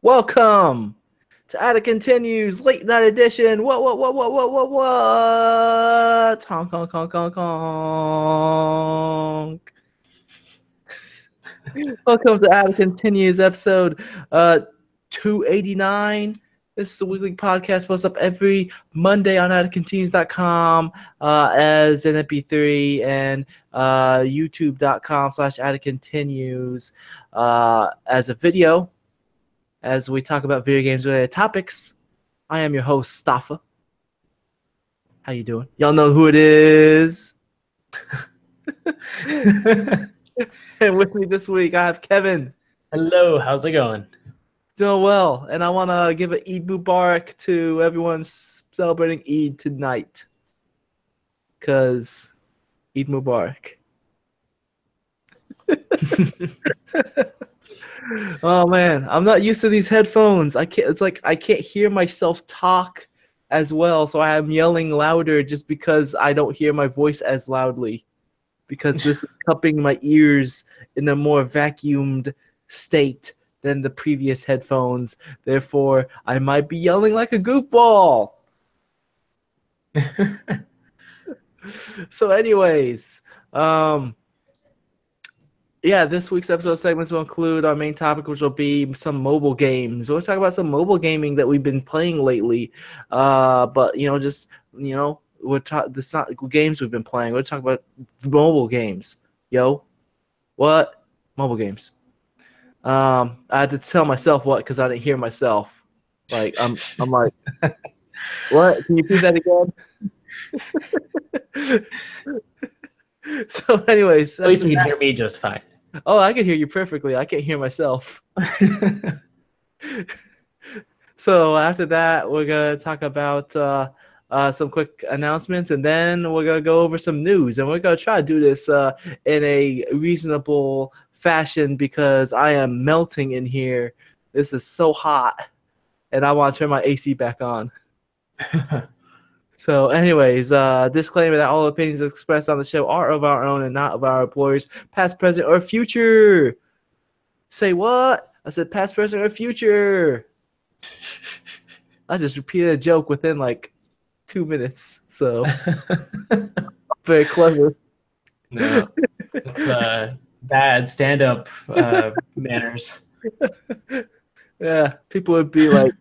Welcome to Attic Continues Late Night Edition. What? Honk, honk, honk, honk, honk. Welcome to Attic Continues episode 289. This is a weekly podcast posted up every Monday on atticcontinues.com as an MP3 and youtube.com/atticcontinues as a video. As we talk about video games related topics, I am your host, Staffa. How you doing? Y'all know who it is. And with me this week, I have Kevin. Hello, how's it going? Doing well. And I want to give an Eid Mubarak to everyone celebrating Eid tonight. Because Eid Mubarak. Oh man, I'm not used to these headphones. I can't hear myself talk as well, so I am yelling louder just because I don't hear my voice as loudly. Because this is cupping my ears in a more vacuumed state than the previous headphones. Therefore, I might be yelling like a goofball. So anyways, yeah, this week's episode segments will include our main topic, which will be some mobile games. We'll talk about some mobile gaming that we've been playing lately. But we're this not games we've been playing. We'll talk about mobile games. Yo, what mobile games? I had to tell myself what because I didn't hear myself. Like I'm like, what? Can you repeat that again? So, anyways, at least you can hear me just fine. Oh, I can hear you perfectly. I can't hear myself. So after that, we're gonna talk about some quick announcements, and then we're gonna go over some news, and we're gonna try to do this in a reasonable fashion because I am melting in here. This is so hot, and I want to turn my AC back on. So anyways, disclaimer that all opinions expressed on the show are of our own and not of our employers, past, present, or future. Say what? I said past, present, or future. I just repeated a joke within like 2 minutes, so very clever. No, it's bad stand-up manners. Yeah, people would be like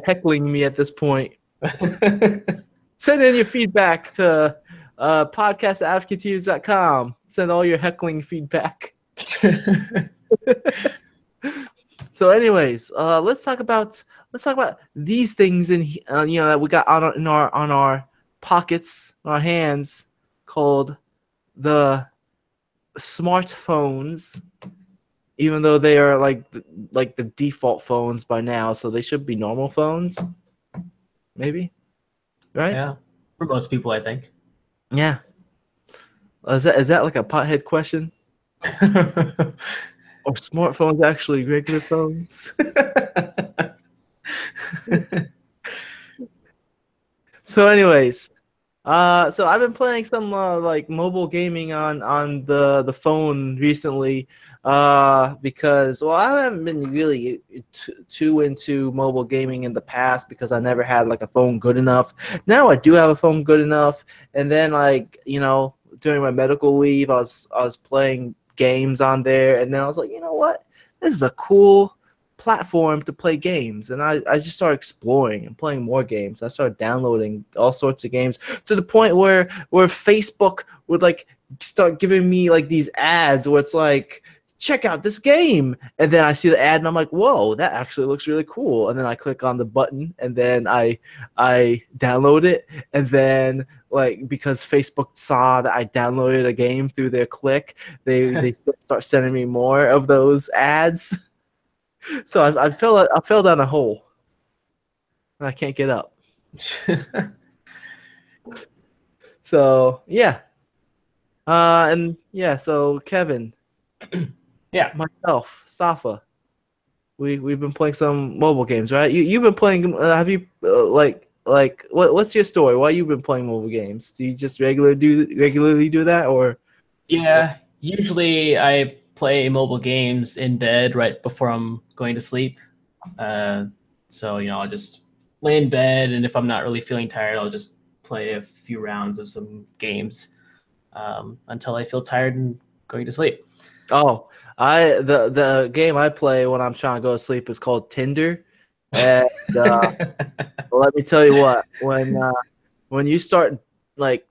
heckling me at this point. Send in your feedback to podcast@atticcontinues.com. Send all your heckling feedback. So, anyways, let's talk about these things in that we got on our pockets, our hands, called the smartphones. Even though they are like the default phones by now, so they should be normal phones. Maybe. Right? Yeah, for most people, I think. Yeah. Is that like a pothead question? Are smartphones actually regular phones? So, anyways, so I've been playing some like mobile gaming on the phone recently, because I haven't been really too into mobile gaming in the past because I never had like a phone good enough. Now I do have a phone good enough, and then during my medical leave, I was playing games on there, and then I was like, you know what, this is a cool platform to play games, and I just started exploring and playing more games. I started downloading all sorts of games to the point where Facebook would like start giving me like these ads where it's like, check out this game, and then I see the ad and I'm like, whoa, that actually looks really cool, and then I click on the button and then I download it, and then like because Facebook saw that I downloaded a game through their click, they start sending me more of those ads. So I fell down a hole, and I can't get up. So yeah, so Kevin, yeah, myself, Safa, we've been playing some mobile games, right? You've been playing. Have you what's your story? Why you've been playing mobile games? Do you just regularly do that, or? Yeah, usually I play mobile games in bed right before I'm going to sleep. So I'll just lay in bed, and if I'm not really feeling tired, I'll just play a few rounds of some games until I feel tired and going to sleep. Oh, the game I play when I'm trying to go to sleep is called Tinder, and let me tell you what, when you start like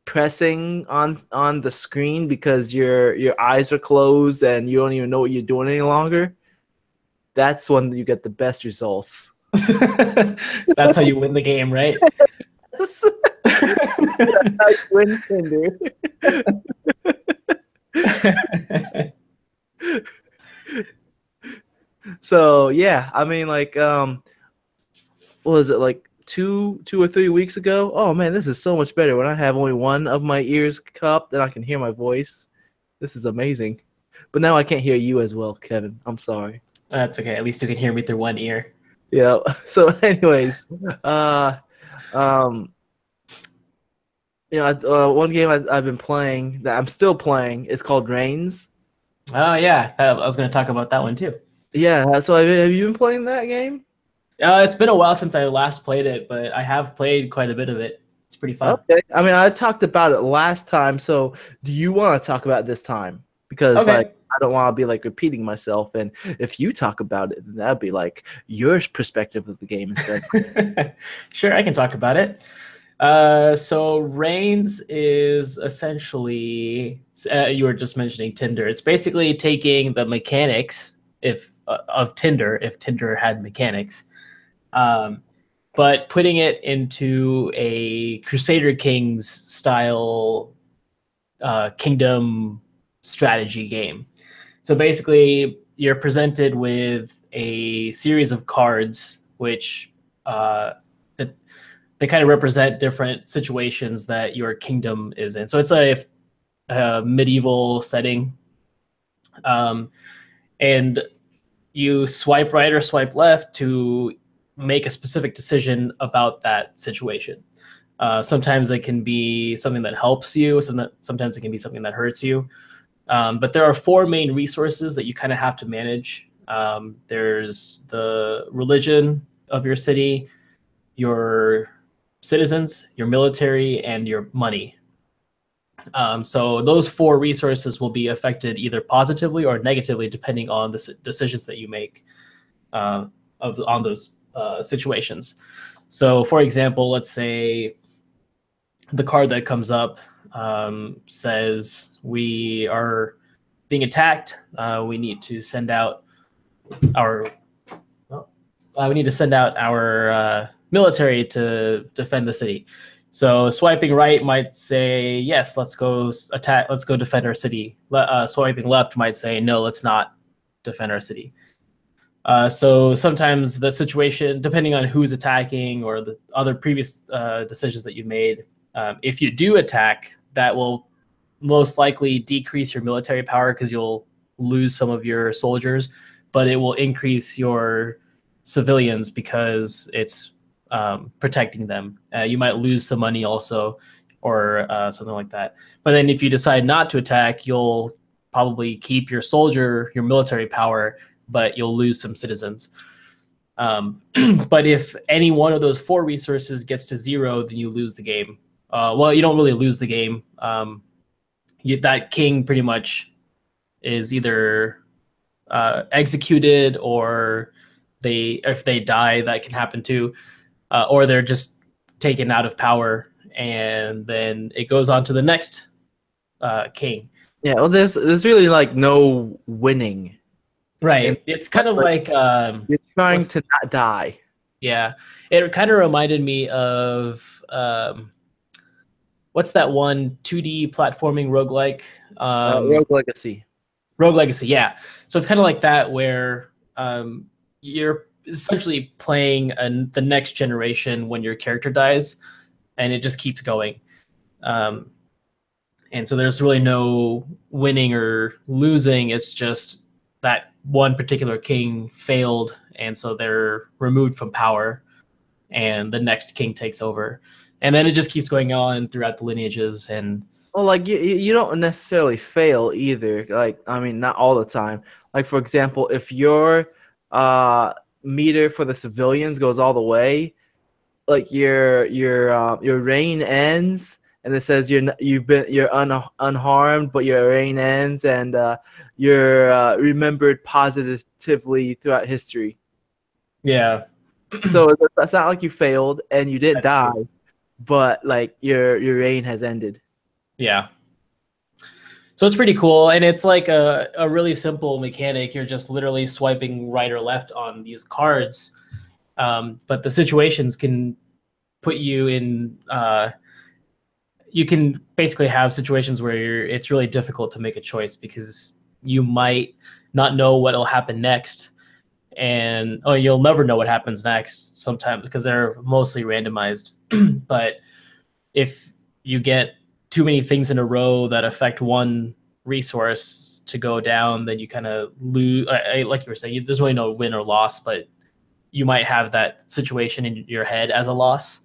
pressing on the screen because your eyes are closed and you don't even know what you're doing any longer, that's when you get the best results. That's how you win the game, right? That's how you win Tinder. So yeah, I mean, like, what was it, like 2 or 3 weeks ago? Oh man, this is so much better when I have only one of my ears cupped and I can hear my voice. This is amazing. But now I can't hear you as well, Kevin. I'm sorry. That's okay. At least you can hear me through one ear. Yeah. So, anyways, uh, um, one game I've been playing that I'm still playing is called Reigns. Oh yeah, I was going to talk about that one too. Yeah. So have you been playing that game? It's been a while since I last played it, but I have played quite a bit of it. It's pretty fun. Okay. I mean, I talked about it last time. So do you want to talk about it this time? Because like Okay. I don't want to be like repeating myself, and if you talk about it, then that'd be like your perspective of the game instead. Sure, I can talk about it. So Reigns is essentially you were just mentioning Tinder. It's basically taking the mechanics if of Tinder, if Tinder had mechanics, um, but putting it into a Crusader Kings style kingdom strategy game. So basically, you're presented with a series of cards which they kind of represent different situations that your kingdom is in. So it's a medieval setting, and you swipe right or swipe left to make a specific decision about that situation. Sometimes it can be something that helps you. Sometimes it can be something that hurts you. But there are four main resources that you kind of have to manage. There's the religion of your city, your citizens, your military, and your money. So those four resources will be affected either positively or negatively depending on the decisions that you make on those situations. So, for example, let's say the card that comes up says we are being attacked. We need to send out our military to defend the city. So swiping right might say yes, let's go attack, let's go defend our city. Swiping left might say no, let's not defend our city. So sometimes the situation, depending on who's attacking or the other previous decisions that you made, if you do attack, that will most likely decrease your military power because you'll lose some of your soldiers, but it will increase your civilians because it's protecting them. You might lose some money also, or something like that. But then if you decide not to attack, you'll probably keep your military power, but you'll lose some citizens. But if any one of those four resources gets to zero, then you lose the game. Well, you don't really lose the game. That king pretty much is either executed, or if they die, that can happen too, or they're just taken out of power, and then it goes on to the next king. Yeah, well, there's really like no winning. Right. And It's kind of like you're trying to not die. yeah. It kind of reminded me of what's that one 2D platforming roguelike? Rogue Legacy. Rogue Legacy, yeah. So it's kind of like that where you're essentially playing the next generation when your character dies, and it just keeps going. And so there's really no winning or losing. It's just that one particular king failed, and so they're removed from power, and the next king takes over. And then it just keeps going on throughout the lineages. And Well, like you don't necessarily fail either. Like, I mean, not all the time. Like, for example, if you're meter for the civilians goes all the way, like your reign ends, and it says you're unharmed, but your reign ends, and you're remembered positively throughout history. Yeah, So that's not like you failed and you didn't that's die, true. but like your reign has ended. Yeah. So it's pretty cool, and it's like a really simple mechanic. You're just literally swiping right or left on these cards, but the situations can put you in. You can basically have situations where it's really difficult to make a choice because you might not know what will happen next, and you'll never know what happens next sometimes because they're mostly randomized. But if you get too many things in a row that affect one resource to go down, then you kind of lose. Like you were saying, there's really no win or loss, but you might have that situation in your head as a loss.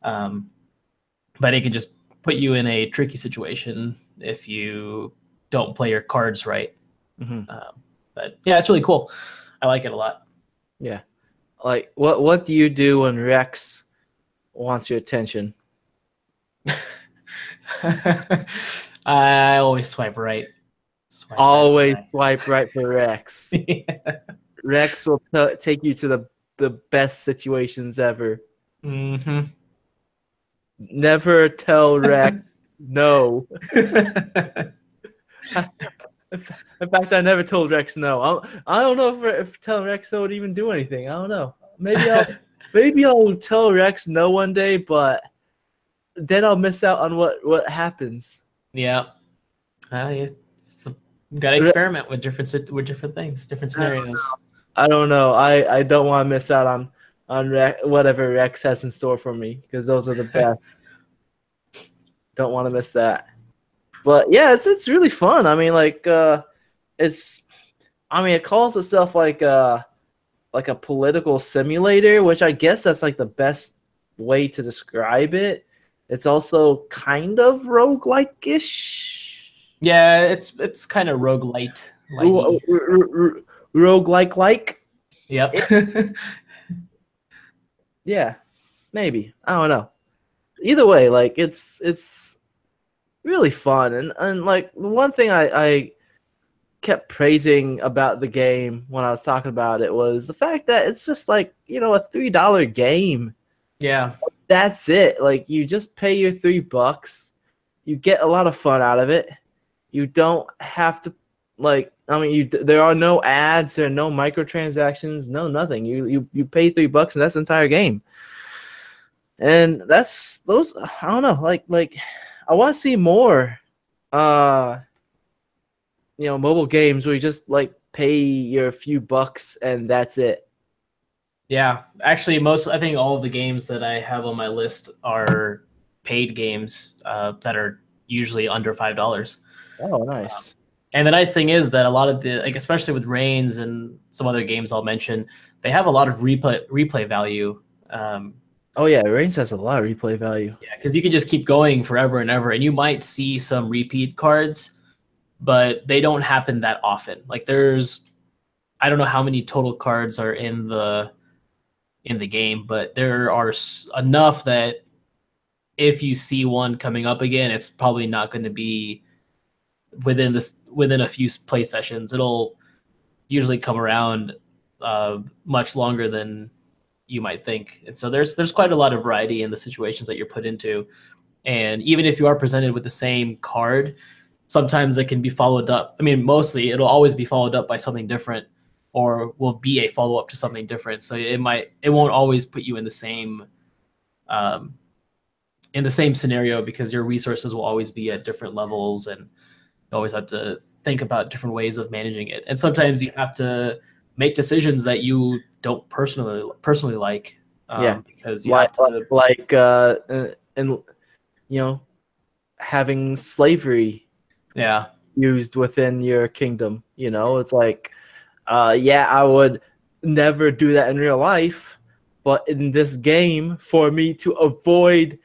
But it can just put you in a tricky situation if you don't play your cards right. Hmm. But yeah, it's really cool. I like it a lot. Yeah. Like what do you do when Rex wants your attention? I always swipe right. Swipe Always right. swipe right for Rex. Rex will take you to the best situations ever. Mm-hmm. Never tell Rex no. In fact, I never told Rex no. I don't know if telling Rex no would even do anything. I don't know. Maybe I'll tell Rex no one day, but then I'll miss out on what happens. Yeah. You got to experiment with different things, different scenarios. I don't know. I don't want to miss out on whatever Rex has in store for me because those are the best. Don't want to miss that. But yeah, it's really fun. I mean, like it's. I mean, it calls itself like a political simulator, which I guess that's like the best way to describe it. It's also kind of roguelike-ish. Yeah, it's kind of roguelite likey. Roguelike. Yep. Yeah, maybe. I don't know. Either way, like it's really fun, and like the one thing I kept praising about the game when I was talking about it was the fact that it's just like, a $3 game. Yeah. That's it. Like you just pay your $3. You get a lot of fun out of it. You don't have to there are no ads or no microtransactions, no nothing. You pay $3 and that's the entire game. And that's those I don't know, like I want to see more mobile games where you just like pay your few bucks and that's it. Yeah. Actually, I think all of the games that I have on my list are paid games that are usually under $5. Oh, nice. And the nice thing is that a lot of especially with Reigns and some other games I'll mention, they have a lot of replay value. Oh yeah, Reigns has a lot of replay value. Yeah, because you can just keep going forever and ever, and you might see some repeat cards, but they don't happen that often. Like I don't know how many total cards are in the game, but there are enough that if you see one coming up again, it's probably not going to be within a few play sessions. It'll usually come around much longer than you might think. And so there's quite a lot of variety in the situations that you're put into. And even if you are presented with the same card, sometimes it can be followed up. I mean, mostly it'll always be followed up by something different, or will be a follow up to something different. So it won't always put you in the same scenario because your resources will always be at different levels, and you always have to think about different ways of managing it. And sometimes you have to make decisions that you don't personally like. Because you have to and having slavery used within your kingdom. It's like, I would never do that in real life, but in this game, for me to avoid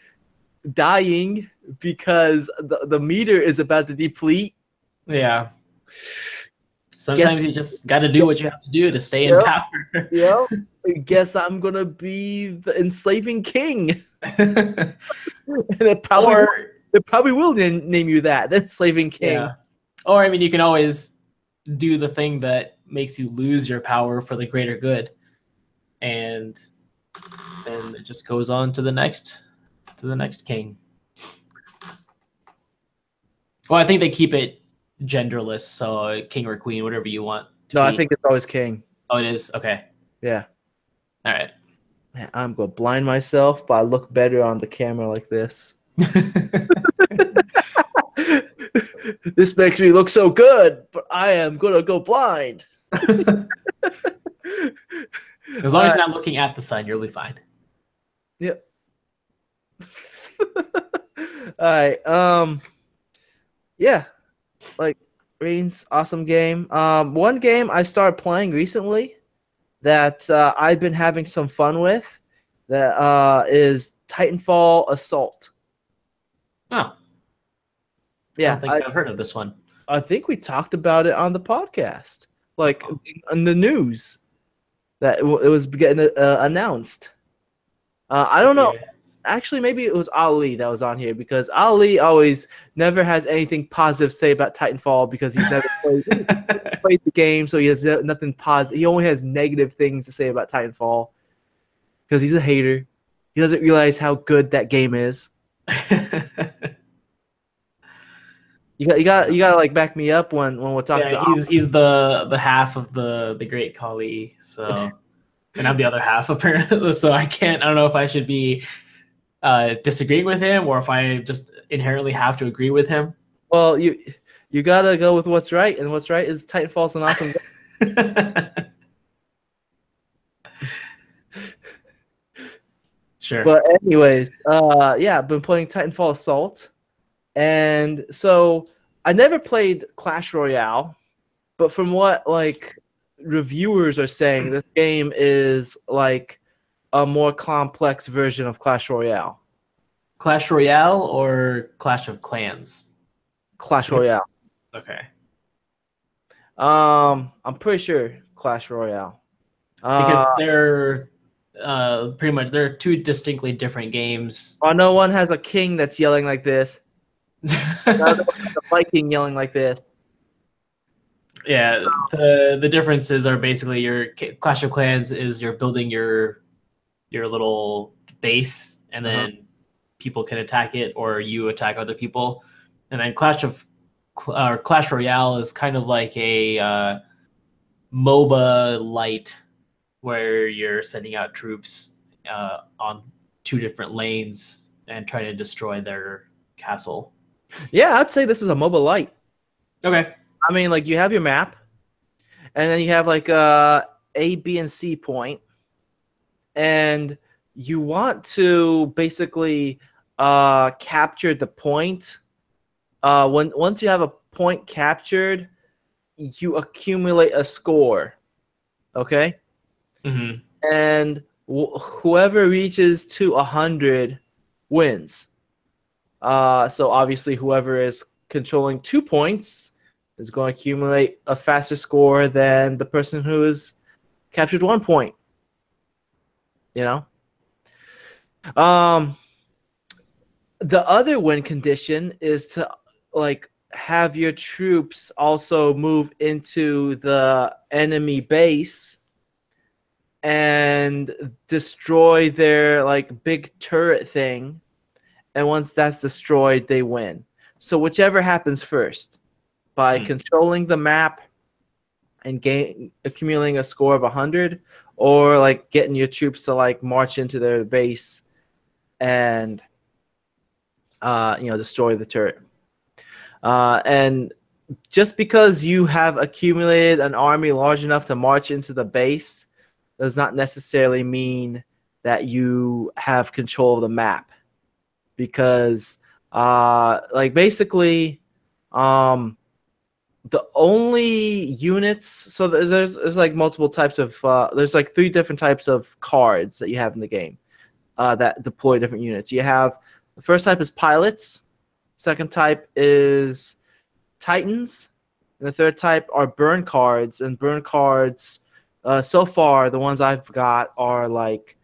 dying because the meter is about to deplete. Yeah. Sometimes you just got to do what you have to do to stay in Yep. power. Yep. I guess I'm gonna be the enslaving king, and Or it probably will name you that, the enslaving king. yeah, or I mean, you can always do the thing that makes you lose your power for the greater good, and then it just goes on to the next king. Well, I think they keep it genderless, so king or queen, whatever you want to No, be. I think it's always king. Oh, it is? Okay. Yeah. All right. Man, I'm gonna blind myself, but I look better on the camera like this. This makes me look so good, but I am gonna go blind. As long as you're not looking at the sun, you'll be fine. Yep. All right. Yeah. Like Reigns, awesome game. One game I started playing recently that I've been having some fun with that is Titanfall Assault. Oh. Yeah, I don't think I've heard of this one. I think we talked about it on the podcast, like in the news, that it was getting announced. I don't know. Actually, maybe it was Ali that was on here because Ali always never has anything positive to say about Titanfall because he's never played the game, so he has nothing positive. He only has negative things to say about Titanfall because he's a hater. He doesn't realize how good that game is. You got to like back me up when we're talking. Yeah, he's the half of the great Kali, so and I'm the other half apparently. So I don't know if I should be disagreeing with him or if I just inherently have to agree with him. Well, you gotta go with what's right, and what's right is Titanfall's an awesome game. Sure. But anyways, yeah, I've been playing Titanfall Assault, and so I never played Clash Royale, but from what like reviewers are saying, this game is like a more complex version of Clash Royale. Clash Royale or Clash of Clans? Clash Royale. Okay. I'm pretty sure Clash Royale. Because they're pretty much they're two distinctly different games. Oh, no one has a king that's yelling like this. Another one has a Viking yelling like this. Yeah, the differences are basically your Clash of Clans is you're building your little base, and then people can attack it, or you attack other people. And then Clash Royale is kind of like a MOBA light, where you're sending out troops on two different lanes and trying to destroy their castle. Yeah, I'd say this is a MOBA light. Okay. I mean, like you have your map, and then you have like A, B, and C point, and you want to basically capture the point. Once you have a point captured, you accumulate a score. Okay. Mm-hmm. And whoever reaches to 100 wins. So obviously, whoever is controlling 2 points is going to accumulate a faster score than the person who has captured 1 point. You know. The other win condition is to like have your troops also move into the enemy base and destroy their like big turret thing, and once that's destroyed, they win. So whichever happens first, by controlling the map and accumulating a score of 100, or like getting your troops to like march into their base and destroy the turret. And just because you have accumulated an army large enough to march into the base does not necessarily mean that you have control of the map, because basically the only units, so there's like multiple types of there's like 3 different types of cards that you have in the game that deploy different units. You have the first type is pilots, second type is titans, And the third type are burn cards, and burn cards, so far the ones I've got are like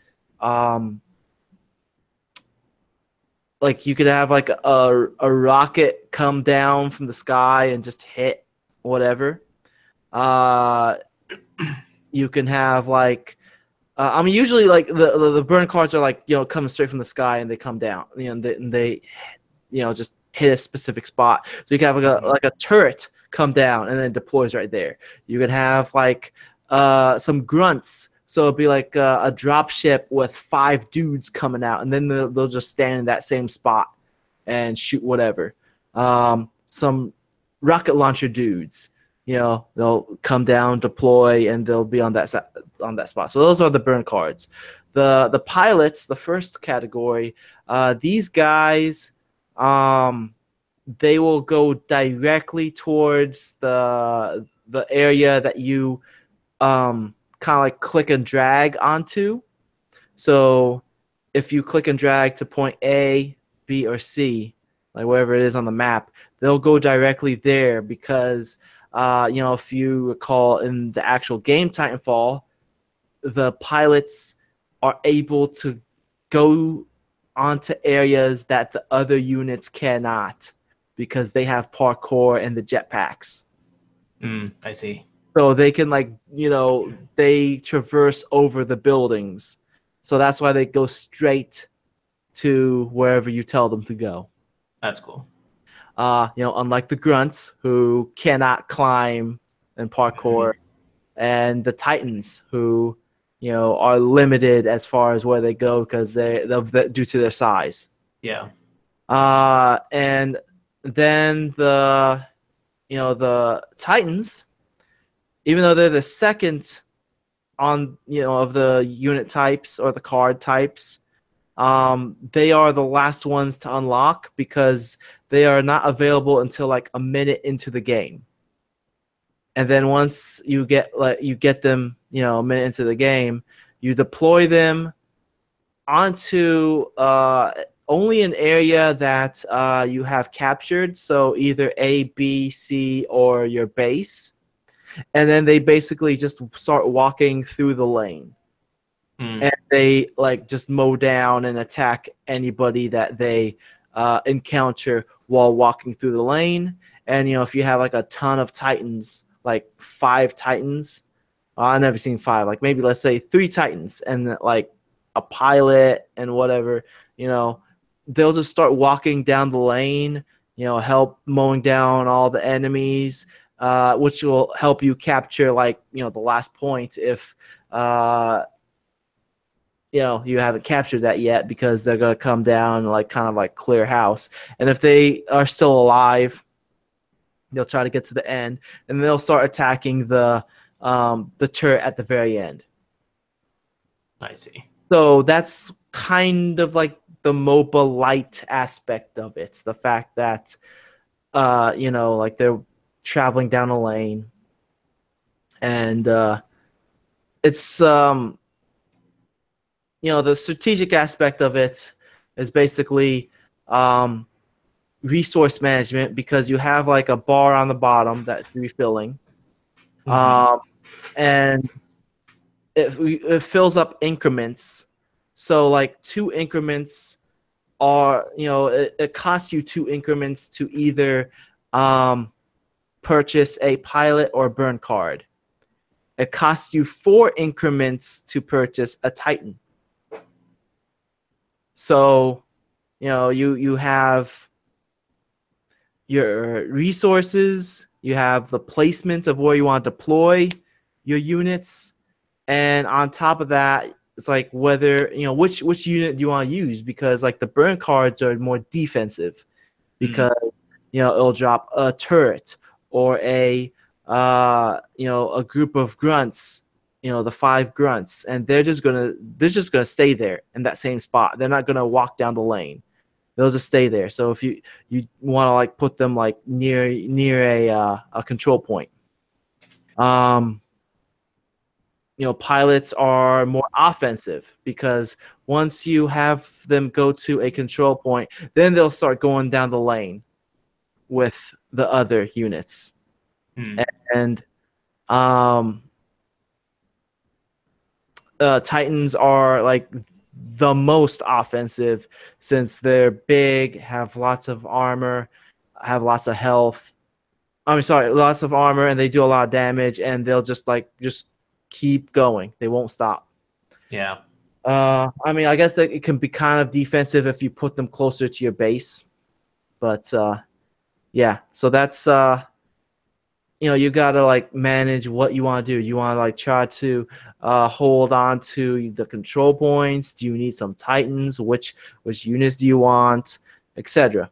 you could have like a rocket come down from the sky and just hit whatever. Uh, you can have like I mean, usually like the burn cards are like coming straight from the sky and they come down, and they just hit a specific spot. So you can have like a turret come down and then it deploys right there. You could have like some grunts. So it'd be like a drop ship with 5 dudes coming out, and then they'll just stand in that same spot and shoot whatever. Some rocket launcher dudes, they'll come down, deploy, and they'll be on that spot. So those are the burn cards. The pilots, the first category, these guys, they will go directly towards the area that you kind of like click and drag onto. So if you click and drag to point A, B, or C, like wherever it is on the map, they'll go directly there because if you recall in the actual game Titanfall, the pilots are able to go onto areas that the other units cannot because they have parkour and the jetpacks. I see. So they can they traverse over the buildings. So that's why they go straight to wherever you tell them to go. That's cool. Unlike the grunts who cannot climb and parkour, and the Titans who, are limited as far as where they go because they're due to their size. Yeah. And then the Titans, even though they're the second on of the unit types or the card types, they are the last ones to unlock because they are not available until like a minute into the game. And then once you get them, a minute into the game, you deploy them onto only an area that you have captured. So either A, B, C, or your base. And then they basically just start walking through the lane. And they just mow down and attack anybody that they encounter while walking through the lane. And if you have like a ton of Titans, like 5 Titans, I've never seen 5, like maybe let's say 3 Titans and like a pilot and whatever, they'll just start walking down the lane, help mowing down all the enemies, which will help you capture the last point if you haven't captured that yet, because they're going to come down and kind of clear house. And if they are still alive, they'll try to get to the end, and they'll start attacking the turret at the very end. I see. So that's kind of like the MOBA light aspect of it. The fact that, they're traveling down a lane, and it's the strategic aspect of it is basically resource management, because you have like a bar on the bottom that's refilling, and it fills up increments. So like 2 increments are, it costs you 2 increments to either purchase a pilot or burn card. It costs you 4 increments to purchase a Titan. So, you have your resources, you have the placement of where you want to deploy your units, and on top of that, it's like whether which unit do you want to use, because like the burn cards are more defensive, because it'll drop a turret or a group of grunts, the 5 grunts, and they're just gonna stay there in that same spot. They're not gonna walk down the lane. They'll just stay there. So if you want to put them near a control point. Pilots are more offensive, because once you have them go to a control point, then they'll start going down the lane with the other units. Hmm. And um, Titans are like the most offensive since they're big, have lots of armor, have lots of health. I mean, sorry, lots of armor, and they do a lot of damage, and they'll just keep going. They won't stop. Yeah. I mean, I guess that it can be kind of defensive if you put them closer to your base, but yeah. So that's you gotta like manage what you want to do. You want to like try to hold on to the control points. Do you need some titans? Which units do you want, etc.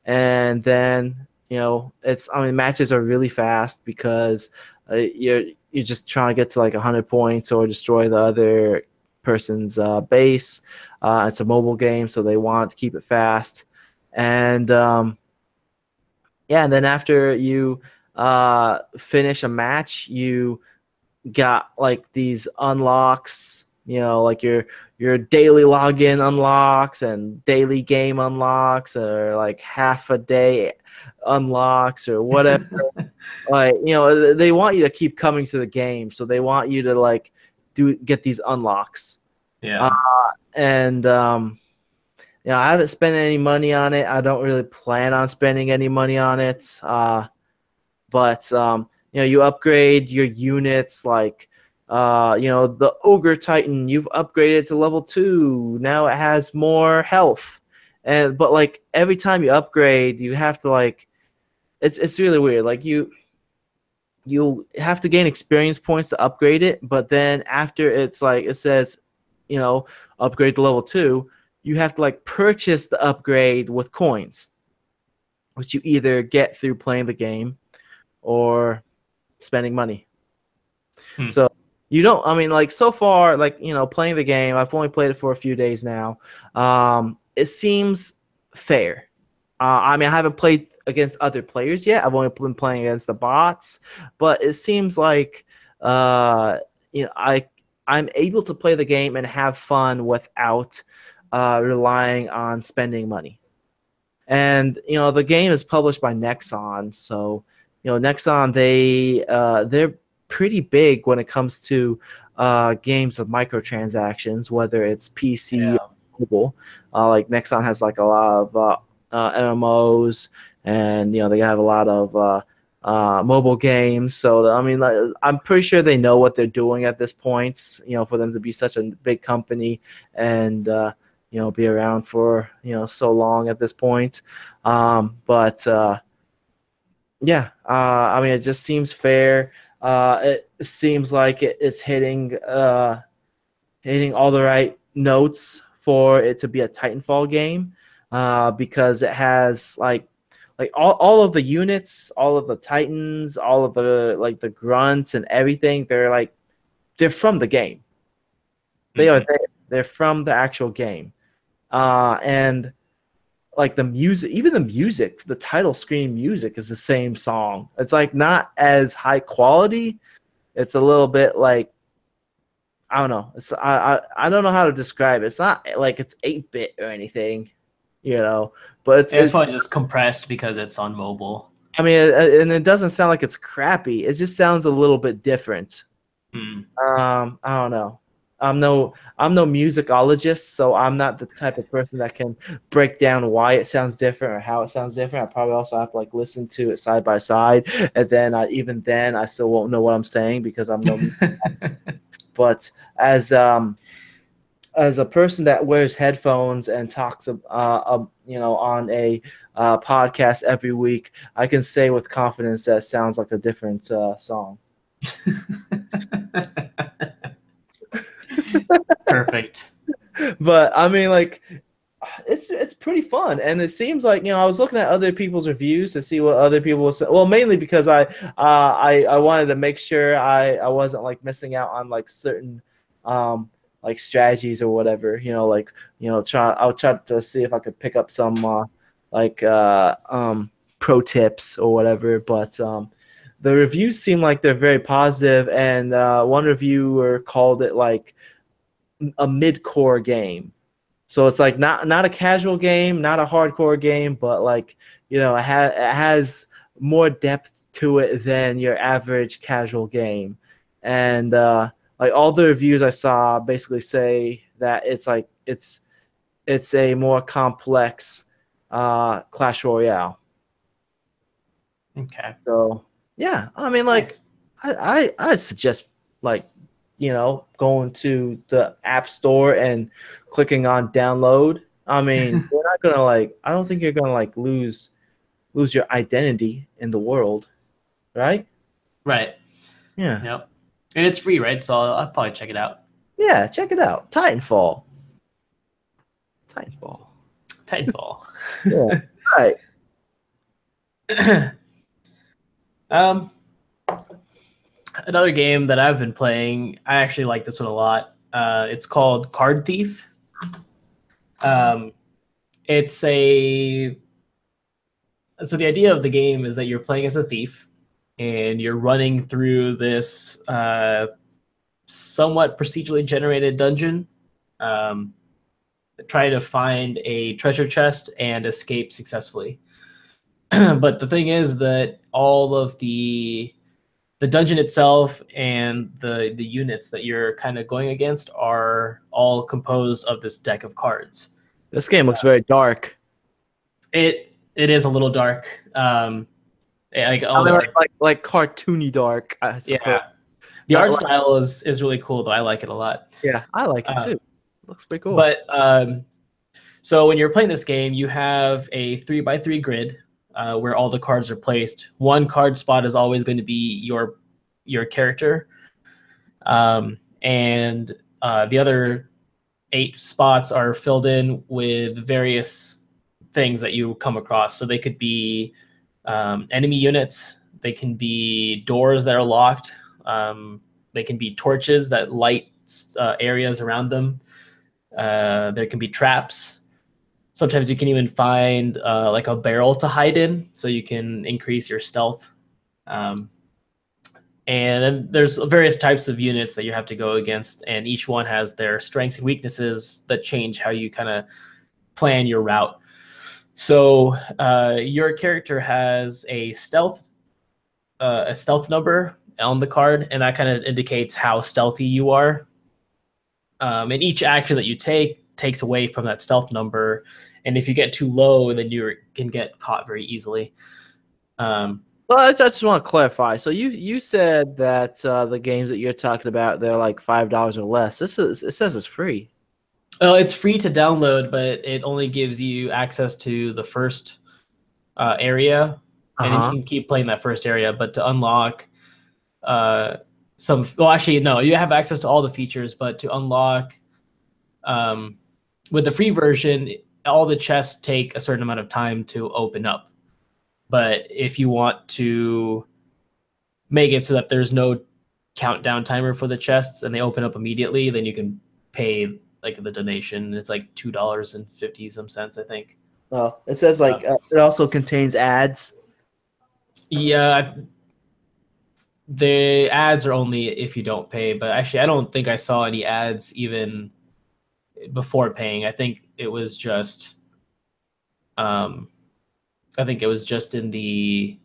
And then matches are really fast because you're just trying to get to like 100 points or destroy the other person's base. It's a mobile game, so they want to keep it fast. And yeah, and then after you finish a match, you got like these unlocks, like your daily login unlocks and daily game unlocks, or like half a day unlocks or whatever. Like, they want you to keep coming to the game, so they want you to like get these unlocks. Yeah. And I haven't spent any money on it. I don't really plan on spending any money on it. But you upgrade your units, like the Ogre Titan, you've upgraded to level 2. Now it has more health. But like every time you upgrade, you have to like it's really weird. Like you have to gain experience points to upgrade it, but then after it's like it says, upgrade to level 2, you have to like purchase the upgrade with coins, which you either get through playing the game or spending money. Hmm. So you don't, I mean, like so far, like, playing the game, I've only played it for a few days now. It seems fair. I mean, I haven't played against other players yet. I've only been playing against the bots, but it seems like, I'm able to play the game and have fun without relying on spending money. And the game is published by Nexon, so Nexon, they're pretty big when it comes to games with microtransactions, whether it's PC Yeah. or mobile. Like Nexon has like a lot of MMOs, and they have a lot of mobile games. So I mean, like, I'm pretty sure they know what they're doing at this point. For them to be such a big company and be around for so long at this point. But yeah, I mean, it just seems fair. It seems like it's hitting all the right notes for it to be a Titanfall game, because it has like all of the units, all of the Titans, all of the like the grunts and everything. They're from the game. They are Mhm. there. They're from the actual game. And like the music, even the music, the title screen music is the same song. It's like not as high quality. It's a little bit like, I don't know. I don't know how to describe it. It's not like it's 8-bit or anything, but it's Yeah, it's it's. probably just compressed because it's on mobile. I mean, and it doesn't sound like it's crappy. It just sounds a little bit different. Hmm. I don't know. I'm no musicologist, so I'm not the type of person that can break down why it sounds different or how it sounds different. I probably also have to like listen to it side by side, and then even then I still won't know what I'm saying because I'm no. But as a person that wears headphones and talks on a podcast every week, I can say with confidence that it sounds like a different song. Perfect. But I mean, like, it's pretty fun, and it seems like I was looking at other people's reviews to see what other people were saying. Well, mainly because I wanted to make sure I wasn't like missing out on like certain like strategies or whatever. I'll try to see if I could pick up some like pro tips or whatever. But the reviews seem like they're very positive, and one reviewer called it like a mid-core game. So it's like not a casual game, not a hardcore game, but like it has more depth to it than your average casual game. And like all the reviews I saw basically say that it's a more complex Clash Royale. Okay. So yeah, I mean, like, I suggest, like, going to the App Store and clicking on download. I mean, you're not gonna like. I don't think you're gonna like lose your identity in the world, right? Right. Yeah, Yep. And it's free, right? So I'll probably check it out. yeah. Check it out, Titanfall. Titanfall. Titanfall. Yeah, right. um, Another game that I've been playing, I actually like this one a lot. It's called Card Thief. It's a So the idea of the game is that you're playing as a thief, and you're running through this somewhat procedurally generated dungeon, um, trying to find a treasure chest and escape successfully. But the thing is that all of the dungeon itself and the units that you're kind of going against are all composed of this deck of cards. This game looks very dark. It is a little dark. Like all I mean, the art, like cartoony dark, I suppose. yeah. The Not art like- style is really cool though. I like it a lot. Yeah, I like it too. Looks pretty cool. But so when you're playing this game, you have a 3x3 grid where all the cards are placed. One card spot is always going to be your character, and the other 8 spots are filled in with various things that you come across. So they could be enemy units. They can be doors that are locked. They can be torches that light areas around them. There can be traps. Sometimes you can even find like a barrel to hide in, so you can increase your stealth. And then there's various types of units that you have to go against, and each one has their strengths and weaknesses that change how you kind of plan your route. So your character has a stealth number on the card, and that kind of indicates how stealthy you are. And each action that you take takes away from that stealth number, and if you get too low, then you can get caught very easily. Well, I just want to clarify. So you said that the games that you're talking about, they're like $5 or less. It says it's free. Well, it's free to download, but it only gives you access to the first area, and then you can keep playing that first area. But to unlock actually, no, you have access to all the features, but to unlock with the free version, all the chests take a certain amount of time to open up. But if you want to make it so that there's no countdown timer for the chests and they open up immediately, then you can pay like the donation. It's like $2.50, I think. Oh, it says like it also contains ads. Yeah, the ads are only if you don't pay, but actually I don't think I saw any ads even before paying. I think it was just in the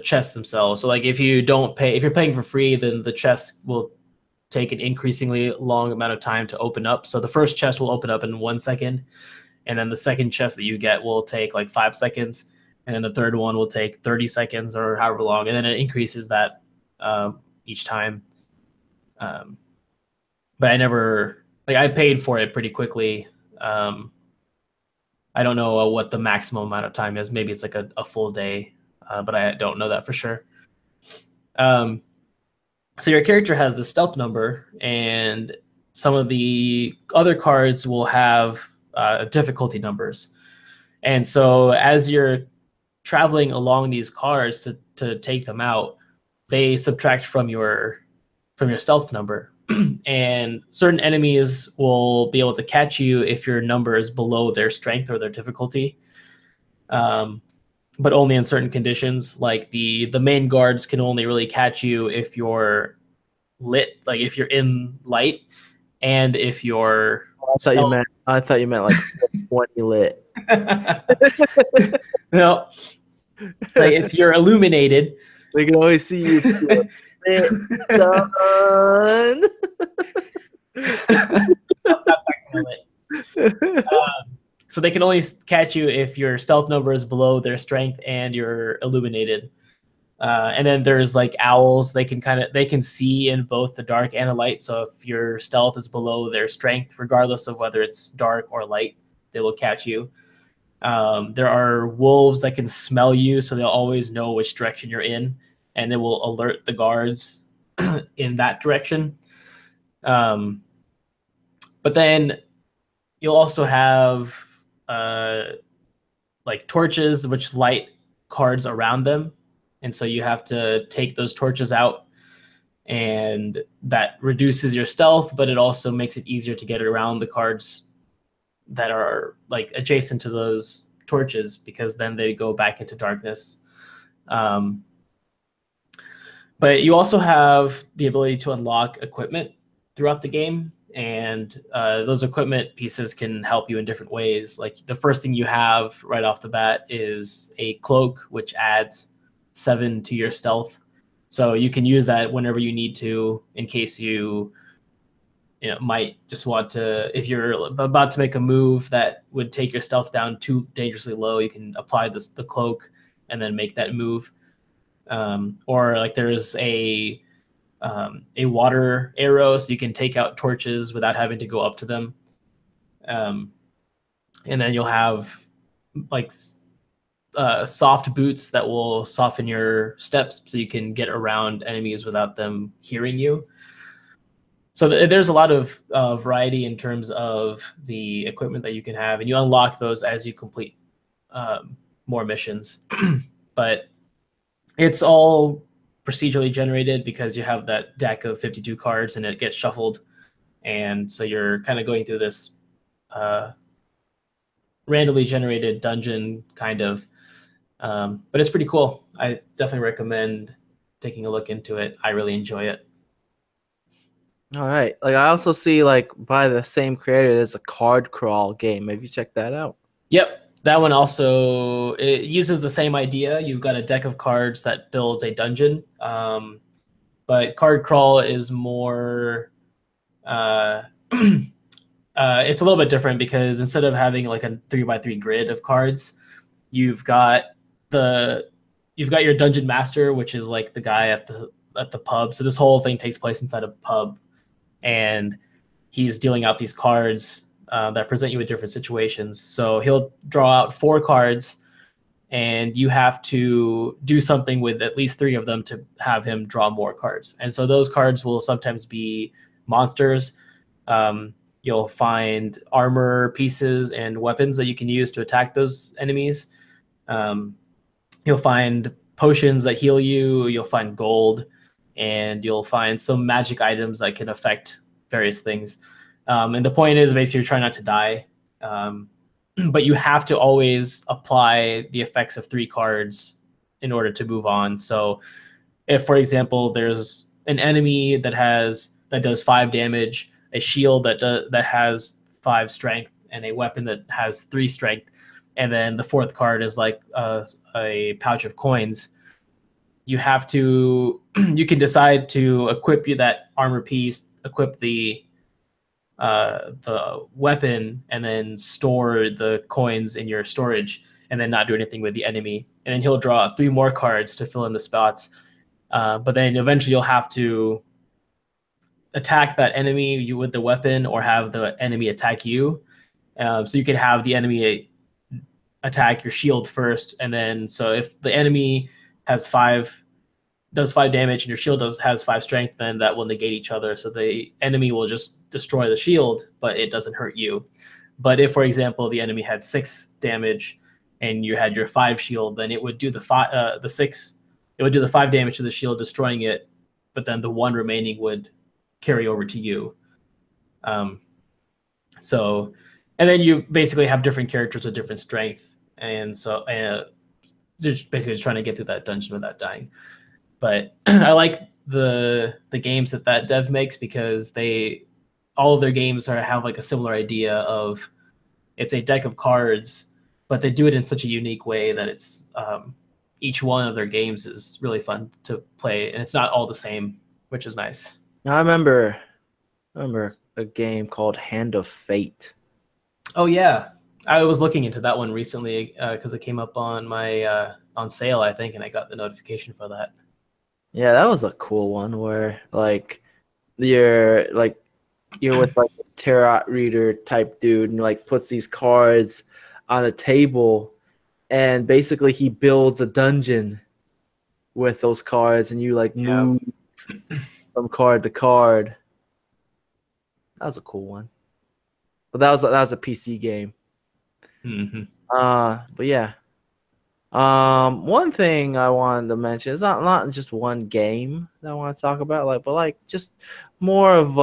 chests themselves. So like if you don't pay, if you're paying for free, then the chest will take an increasingly long amount of time to open up. So the first chest will open up in 1 second, and then the second chest that you get will take like 5 seconds, and then the third one will take 30 seconds or however long, and then it increases that each time. But I paid for it pretty quickly. I don't know what the maximum amount of time is. Maybe it's like a full day, but I don't know that for sure. So your character has the stealth number, and some of the other cards will have difficulty numbers. And so as you're traveling along these cards to take them out, they subtract from your stealth number. And certain enemies will be able to catch you if your number is below their strength or their difficulty, but only in certain conditions. Like the main guards can only really catch you if you're lit, like if you're in light, and if you're I thought you meant like 20 lit. no. Like if you're illuminated, They can always see you. Bit done. So they can only catch you if your stealth number is below their strength and you're illuminated. And then there's like owls. They can see in both the dark and the light. So if your stealth is below their strength, regardless of whether it's dark or light, they will catch you. There are wolves that can smell you, so they'll always know which direction you're in, and they will alert the guards in that direction. But then you'll also have like torches which light cards around them, and so you have to take those torches out, and that reduces your stealth, but it also makes it easier to get around the cards that are like adjacent to those torches, because then they go back into darkness. But you also have the ability to unlock equipment throughout the game, and those equipment pieces can help you in different ways. Like the first thing you have right off the bat is a cloak, which adds 7 to your stealth. So you can use that whenever you need to, in case you might just want to, if you're about to make a move that would take your stealth down too dangerously low, you can apply the cloak and then make that move. Or like there's a water arrow, so you can take out torches without having to go up to them. And then you'll have like soft boots that will soften your steps, so you can get around enemies without them hearing you. So there's a lot of variety in terms of the equipment that you can have, and you unlock those as you complete more missions. But it's all procedurally generated because you have that deck of 52 cards and it gets shuffled. And so you're kind of going through this randomly generated dungeon kind of. But it's pretty cool. I definitely recommend taking a look into it. I really enjoy it. All right. Like I also see like by the same creator, there's a card crawl game. Have you checked that out? Yep. That one also, it uses the same idea. You've got a deck of cards that builds a dungeon. But Card Crawl is more it's a little bit different, because instead of having like a 3x3 grid of cards, you've got your dungeon master, which is like the guy at the pub. So this whole thing takes place inside a pub, and he's dealing out these cards that present you with different situations. So he'll draw out 4 cards, and you have to do something with at least 3 of them to have him draw more cards. And so those cards will sometimes be monsters. You'll find armor pieces and weapons that you can use to attack those enemies. You'll find potions that heal you. You'll find gold, and you'll find some magic items that can affect various things. And the point is basically you're trying not to die. But you have to always apply the effects of 3 cards in order to move on. So if, for example, there's an enemy that does 5 damage, a shield that has 5 strength, and a weapon that has 3 strength, and then the 4th card is like a pouch of coins, you can decide to equip that armor piece, equip the weapon, and then store the coins in your storage, and then not do anything with the enemy. And then he'll draw 3 more cards to fill in the spots. But then eventually you'll have to attack that enemy with the weapon, or have the enemy attack you. So you can have the enemy attack your shield first, and then so if the enemy does 5 damage and your shield has 5 strength, then that will negate each other. So the enemy will just destroy the shield, but it doesn't hurt you. But if, for example, the enemy had 6 damage and you had your 5 shield, then it would do the 5 damage to the shield, destroying it, but then the 1 remaining would carry over to you. And then you basically have different characters with different strength, and so just basically just trying to get through that dungeon without dying. But I like the games that dev makes, because all of their games have like a similar idea of, it's a deck of cards, but they do it in such a unique way that each one of their games is really fun to play, and it's not all the same, which is nice. Now, I remember a game called Hand of Fate. Oh yeah, I was looking into that one recently because it came up on my on sale, I think, and I got the notification for that. Yeah, that was a cool one where like you're like you're with like a tarot reader type dude and like puts these cards on a table and basically he builds a dungeon with those cards and you like Yeah. move from card to card. That was a cool one. But that was a PC game. Hmm. But yeah. One thing I wanted to mention is not just one game that I want to talk about, like, but like just more of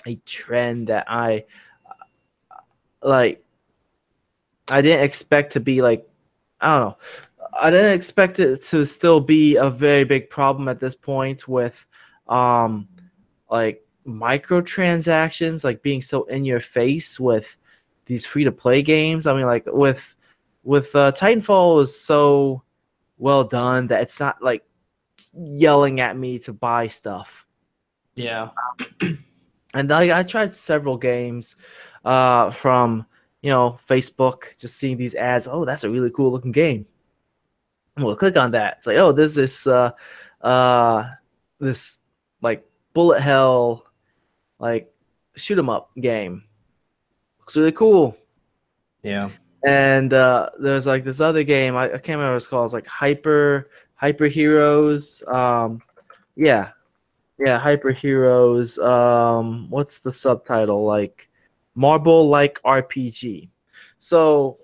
a trend that like I didn't expect to be like I don't know. I didn't expect it to still be a very big problem at this point with um like microtransactions like being so in your face with these free to play games. I mean like with Titanfall is so well done that it's not like yelling at me to buy stuff. Yeah. And I tried several games from Facebook, just seeing these ads. Oh, that's a really cool looking game. I'm gonna click on that. It's like, oh, uh this like bullet hell like shoot 'em up game. Looks really cool. Yeah. And there's like this other game, I can't remember what it's called. It's like Hyper Heroes. Yeah, yeah, Hyper Heroes. What's the subtitle? Like Marble like RPG. So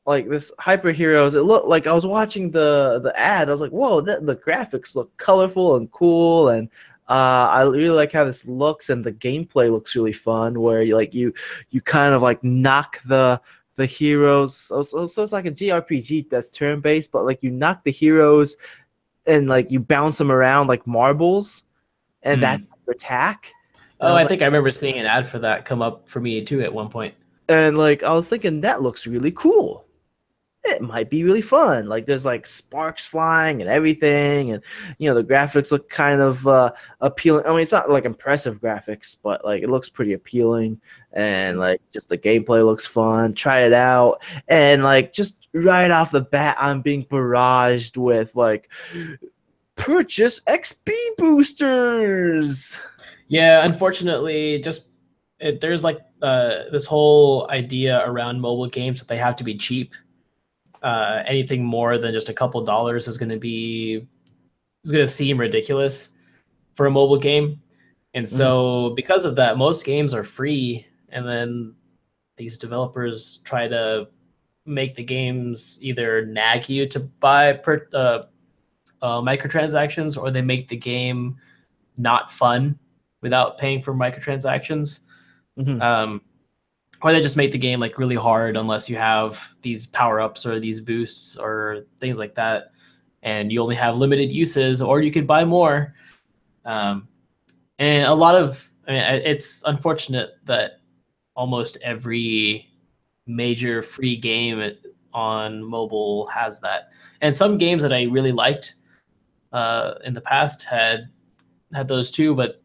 like this Hyper Heroes, it looked like I was watching the ad. I was like, whoa, the graphics look colorful and cool, and I really like how this looks, and the gameplay looks really fun. Where you kind of like knock the heroes. So it's like a JRPG that's turn based, but like you knock the heroes and like you bounce them around like marbles, and that's Mm. your attack. And I Oh, was I like, think I remember seeing an ad for that come up for me too at one point. I was thinking that looks really cool. It might be really fun. Like there's like sparks flying and everything, and the graphics look kind of appealing. I mean, it's not like impressive graphics, but like it looks pretty appealing, and like just the gameplay looks fun. Try it out, and like just right off the bat, I'm being barraged with like purchase XP boosters. Yeah, unfortunately, there's like this whole idea around mobile games that they have to be cheap. Anything more than just a couple dollars is going to seem ridiculous for a mobile game. And Mhm. so because of that, most games are free, and then these developers try to make the games either nag you to buy microtransactions, or they make the game not fun without paying for microtransactions. Mhm. Um, or they just make the game like really hard unless you have these power ups or these boosts or things like that, and you only have limited uses, or you could buy more. Um, and a lot of, I mean, it's unfortunate that almost every major free game on mobile has that. And some games that I really liked in the past had those too, but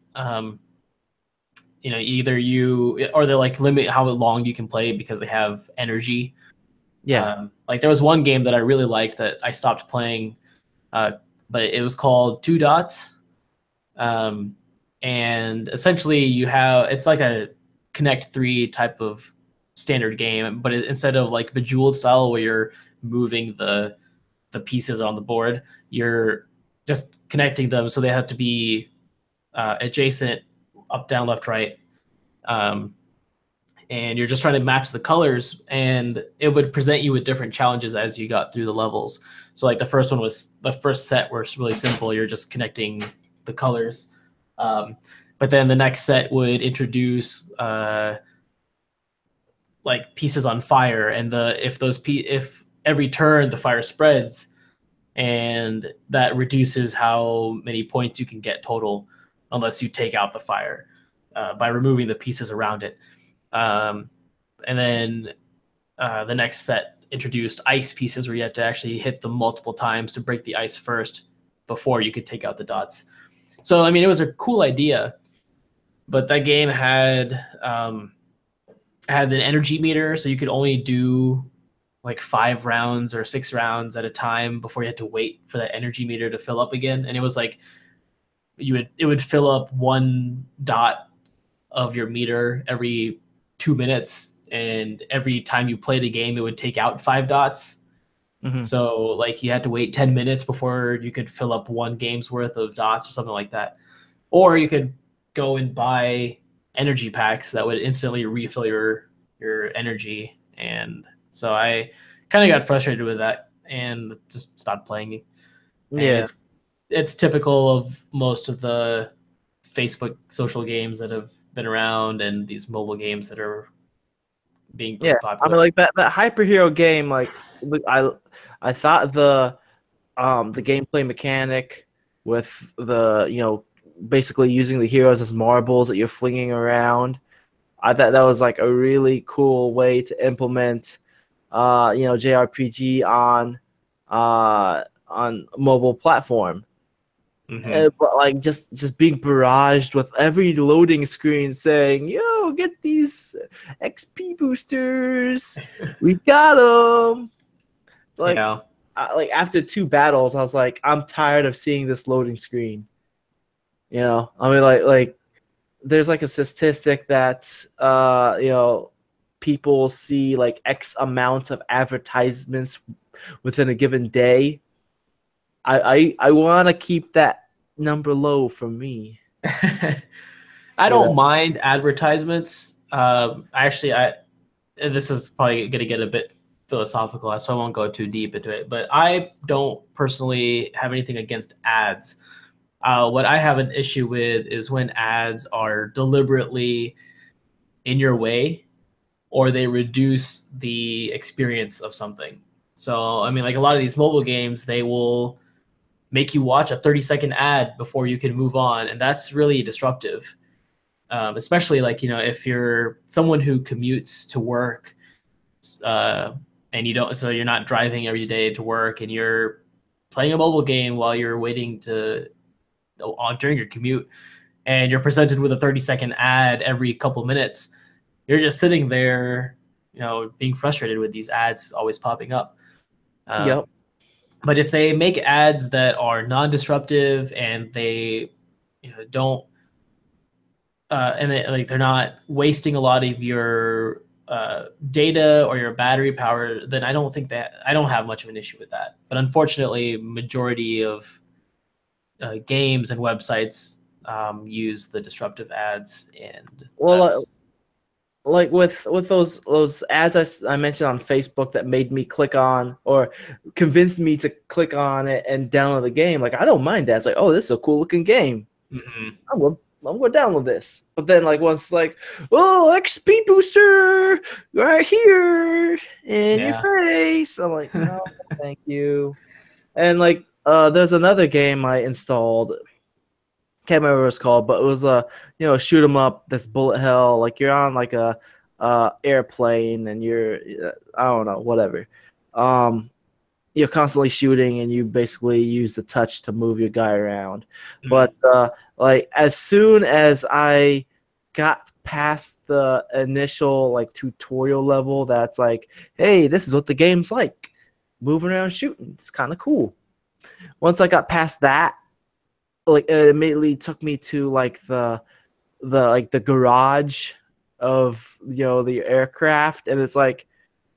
either you or they like limit how long you can play because they have energy. Yeah. Like there was one game that I really liked that I stopped playing, uh, but it was called Two Dots. Um, and essentially it's like a Connect 3 type of standard game, but instead of like Bejeweled style where you're moving the pieces on the board, you're just connecting them so they have to be adjacent, up, down, left, right. Um, and you're just trying to match the colors, and it would present you with different challenges as you got through the levels. So like the first set was really simple. You're just connecting the colors. But then the next set would introduce like pieces on fire, and if every turn the fire spreads, and that reduces how many points you can get total unless you take out the fire by removing the pieces around it. Um, and then the next set introduced ice pieces where you had to actually hit them multiple times to break the ice first before you could take out the dots. So I mean, it was a cool idea, but that game had an energy meter, so you could only do like 5 rounds or 6 rounds at a time before you had to wait for that energy meter to fill up again. And it was like it would fill up 1 dot of your meter every 2 minutes, and every time you played a game it would take out 5 dots. So like you had to wait 10 minutes before you could fill up 1 game's worth of dots or something like that. Or you could go and buy energy packs that would instantly refill your energy. And so I kind of got frustrated with that and just stopped playing. Yeah. And it's typical of most of the Facebook social games that have been around and these mobile games that are being pretty popular. I mean, like that Hyper Hero game, like I thought the gameplay mechanic with the basically using the heroes as marbles that you're flinging around, I thought that was like a really cool way to implement JRPG on mobile platform. But like just being barraged with every loading screen saying, "Yo, get these XP boosters, we got them." It's like, like after 2 battles, I was like, I'm tired of seeing this loading screen. I mean, like there's like a statistic that people see like X amount of advertisements within a given day. I want to keep that number low for me. I don't mind advertisements. Actually, this is probably going to get a bit philosophical, so I won't go too deep into it. But I don't personally have anything against ads. What I have an issue with is when ads are deliberately in your way, or they reduce the experience of something. So, I mean, like a lot of these mobile games, they will make you watch a 30-second ad before you can move on, and that's really disruptive. Especially like, if you're someone who commutes to work, and you're not driving every day to work, and you're playing a mobile game while you're waiting during your commute, and you're presented with a 30-second ad every couple minutes, you're just sitting there, being frustrated with these ads always popping up. Yep. But if they make ads that are non-disruptive and they, don't, and they're not wasting a lot of your data or your battery power, then I don't have much of an issue with that. But unfortunately, majority of games and websites use the disruptive ads, and like with those ads I mentioned on Facebook that made me click on or convinced me to click on it and download the game. Like I don't mind that. It's like, oh, this is a cool looking game. I'm going to download this. But then like once like, oh, XP booster right here in your face, I'm like, no, thank you. And like there's another game I installed. Can't remember what it's called, but it was a shoot 'em up that's bullet hell. Like you're on like a airplane and you're I don't know, whatever. You're constantly shooting and you basically use the touch to move your guy around. But like as soon as I got past the initial like tutorial level, that's like, hey, this is what the game's like, moving around shooting. It's kind of cool. Once I got past that, like it immediately took me to like the garage of the aircraft, and it's like,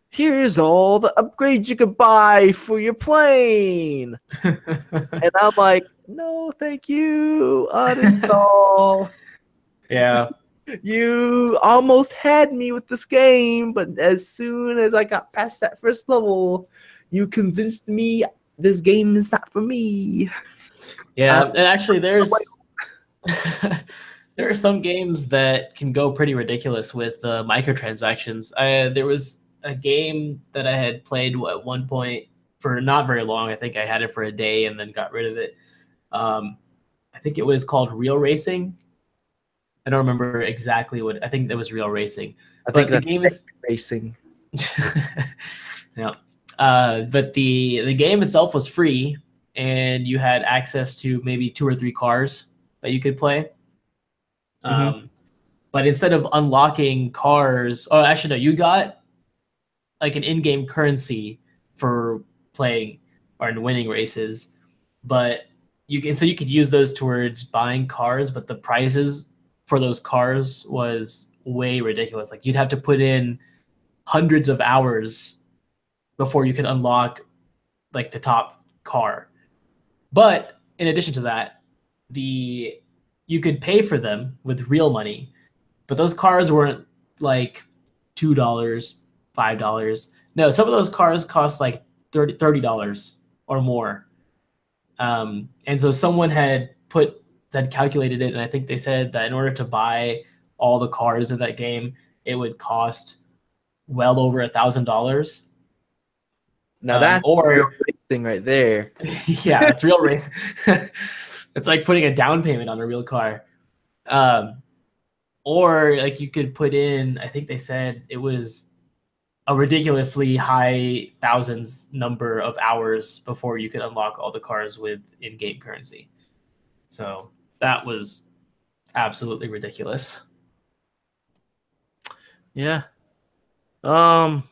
here's all the upgrades you could buy for your plane. And I'm like, no, thank you, uninstall. Yeah. You almost had me with this game, but as soon as I got past that first level, you convinced me this game is not for me. Yeah, and actually there are some games that can go pretty ridiculous with microtransactions. There was a game that I had played at one point for not very long. I think I had it for a day and then got rid of it. I think it was called Real Racing. I don't remember exactly what. I think that was Real Racing. I think the game is racing. Yeah. But the game itself was free, and you had access to maybe 2 or 3 cars that you could play. Hmm. Um, but instead of unlocking cars, oh, actually no, you got like an in-game currency for playing or winning races, but you could use those towards buying cars, but the prices for those cars was way ridiculous. Like you'd have to put in hundreds of hours before you could unlock like the top car. But in addition to that, the you could pay for them with real money, but those cars weren't like $2, $5. No, some of those cars cost like $30 or more. And so someone had calculated it, and I think they said that in order to buy all the cars in that game, it would cost well over $1,000. Now that's real Or racing right there. yeah, it's real race. It's like putting a down payment on a real car. Um, or like you could put in, I think they said it was a ridiculously high thousands number of hours before you could unlock all the cars with in-game currency. So that was absolutely ridiculous. Yeah. Um.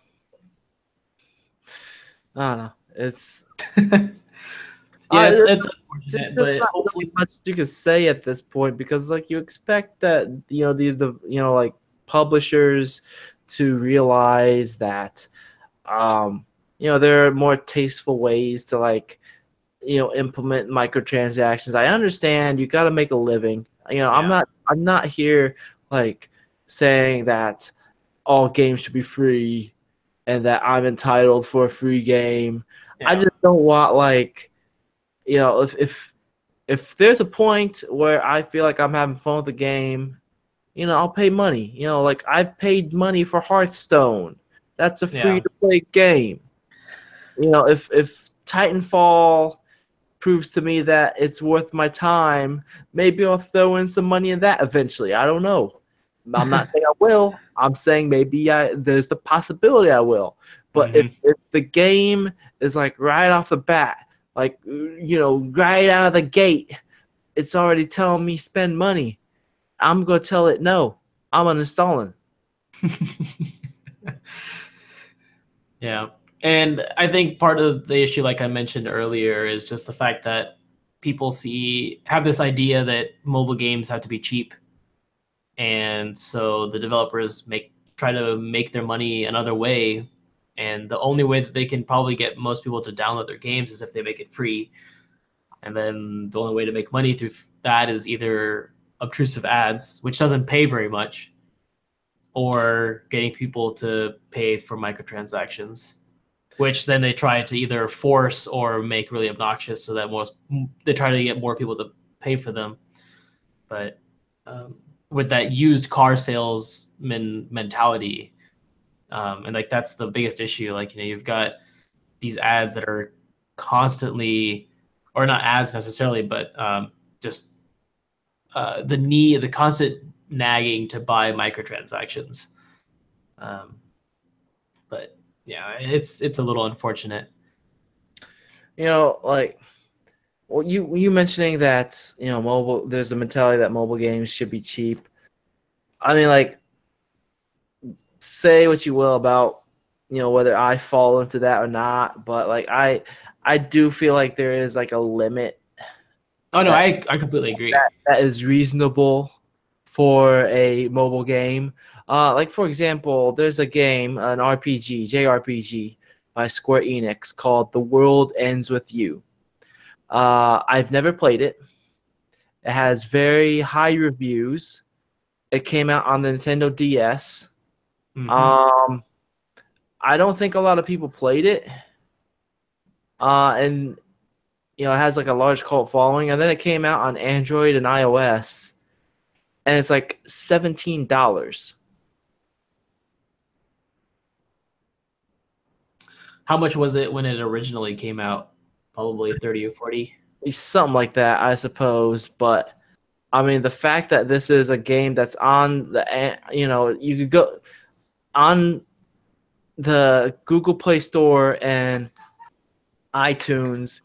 I don't know. It's Yeah, it's there's unfortunate, just but not really hopefully, much you can say at this point because like you expect that like publishers to realize that there are more tasteful ways to like implement microtransactions. I understand you got to make a living. yeah, I'm not here like saying that all games should be free and that I'm entitled for a free game. I yeah, just don't want like if there's a point where I feel like I'm having fun with the game, I'll pay money. Like I've paid money for Hearthstone. That's a free yeah. to play game. If Titanfall proves to me that it's worth my time, maybe I'll throw in some money in that eventually. I don't know. I'm not saying I will. I'm saying maybe there's the possibility I will. But if, Mhm. if the game is like right off the bat, like right out of the gate, it's already telling me spend money. I'm gonna tell it no. I'm uninstalling. Yeah. And I think part of the issue, like I mentioned earlier, is just the fact that people have this idea that mobile games have to be cheap. And so the developers try to make their money another way. And the only way that they can probably get most people to download their games is if they make it free. And then the only way to make money through that is either obtrusive ads, which doesn't pay very much, or getting people to pay for microtransactions, which then they try to either force or make really obnoxious so that they try to get more people to pay for them. But um, with that used car salesman mentality, and like that's the biggest issue. Like you've got these ads that are constantly, or not ads necessarily, but just the constant nagging to buy microtransactions. Um, but yeah, it's a little unfortunate. Like well, you mentioning that mobile. There's a mentality that mobile games should be cheap. I mean, like, say what you will about whether I fall into that or not, but like I do feel like there is like a limit Oh no, that I completely agree. that is reasonable for a mobile game. Like for example, there's a game, an RPG, JRPG by Square Enix called The World Ends With You. I've never played it. It has very high reviews. It came out on the Nintendo DS. Hmm. Um, I don't think a lot of people played it. And it has like a large cult following. And then it came out on Android and iOS, and it's like $17. How much was it when it originally came out? Probably 30 or 40. Something like that, I suppose. But I mean, the fact that this is a game that's on you could go on the Google Play Store and iTunes.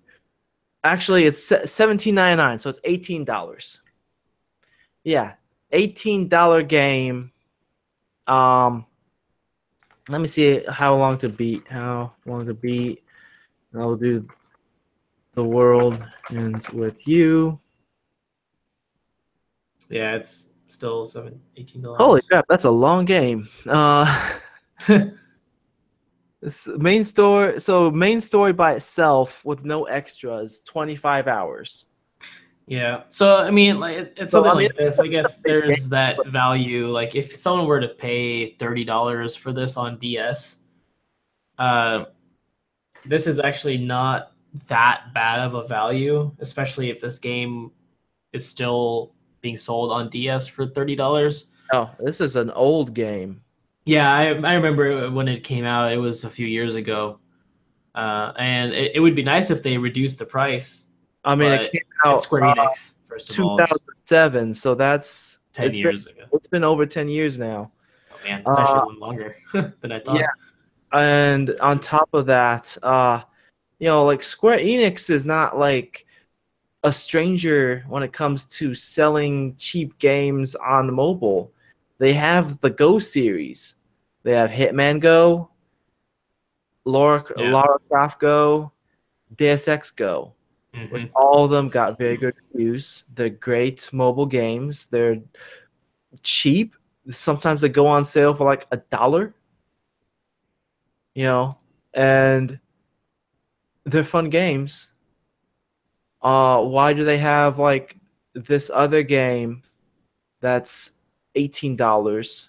Actually, it's $17.99, so it's $18. Yeah, $18 game. Um, Let me see how long to beat. How long to beat? I'll do the world ends with you. Yeah, it's still $18. Holy crap, that's a long game. This main story. So main story by itself with no extras, 25 hours. Yeah. So I mean, like it's So something I mean, like this. I guess big game, there's that value. Like if someone were to pay $30 for this on DS, uh, this is actually not that bad of a value, especially if this game is still being sold on DS for $30. oh, this is an old game. Yeah, I remember when it came out. It was a few years ago, and it would be nice if they reduced the price. I mean, it But came it's out Square Enix, first of all. It's 2007, so that's 10 years ago. it's been over 10 years now. Oh man, it's actually a little longer than I Yeah, thought. and on top of that, like Square Enix is not like a stranger when it comes to selling cheap games on mobile. They have the Go series. They have Hitman Go, Yeah. Lara Croft Go, Deus Ex Go, which Hmm. all of them got very good reviews. They're great mobile games. They're cheap. Sometimes they go on sale for like $1, and they're fun games. Why do they have like this other game that's $18?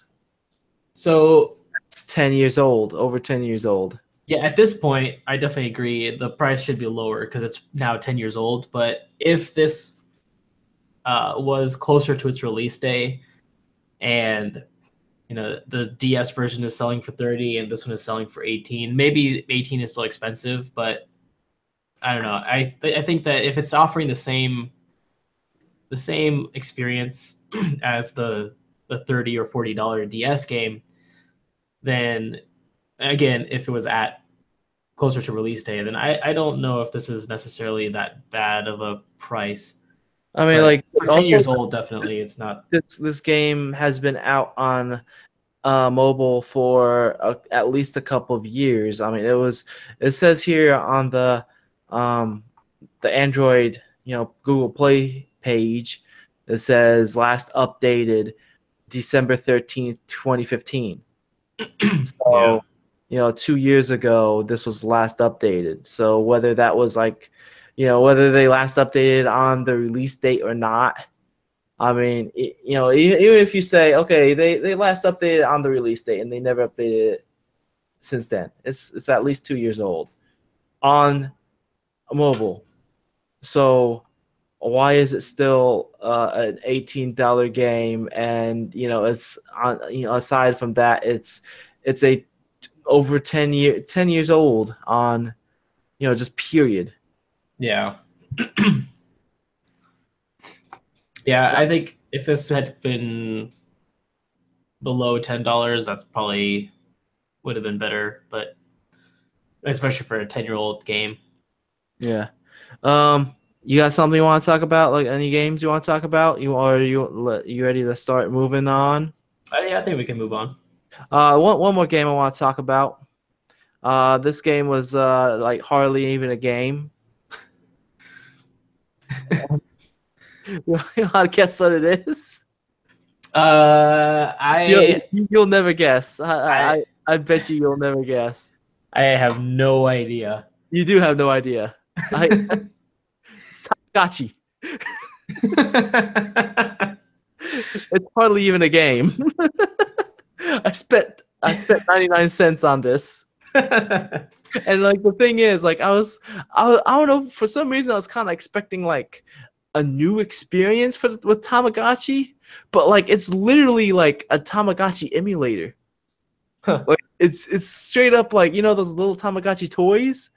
So It's 10 years old, over 10 years old. yeah, at this point, I definitely agree. The price should be lower because it's now 10 years old. But if this was closer to its release day, and the DS version is selling for 30 and this one is selling for 18, maybe 18 is still expensive, but I don't know. I think that if it's offering the same experience as the $30 or $40 DS game, then again, if it was at closer to release day, then I don't know if this is necessarily that bad of a price. I mean, But like for 10 also years old, definitely it's not. this game has been out on mobile for at least a couple of years. I mean, it says here on um, the Android, Google Play page, it says last updated December 13th, 2015. Yeah. So, 2 years ago, this was last updated. So whether that was like, whether they last updated on the release date or not, I mean, even if you say, okay, they last updated on the release date and they never updated it since then, it's at least 2 years old on mobile. So why is it still an $18 game? And it's on. Aside from that, it's a over 10 years old on just period. Yeah. Yeah, I think if this had been below $10, that's probably would have been better, but especially for a 10-year-old game. Yeah. You got something you want to talk about? Like any games you want to talk about? You ready to start moving on? Yeah, I think we can move on. One more game I want to talk about. This game was like hardly even a game. You want to guess what it is? I You'll never guess. I I bet you'll never guess. I have no idea. You do have no idea. It's Tamagotchi. It's hardly even a game. I spent 99 cents on this. And like the thing is, like I don't know, for some reason I was kind of expecting like a new experience with Tamagotchi, but like it's literally like a Tamagotchi emulator. Huh. Like it's straight up like those little Tamagotchi toys.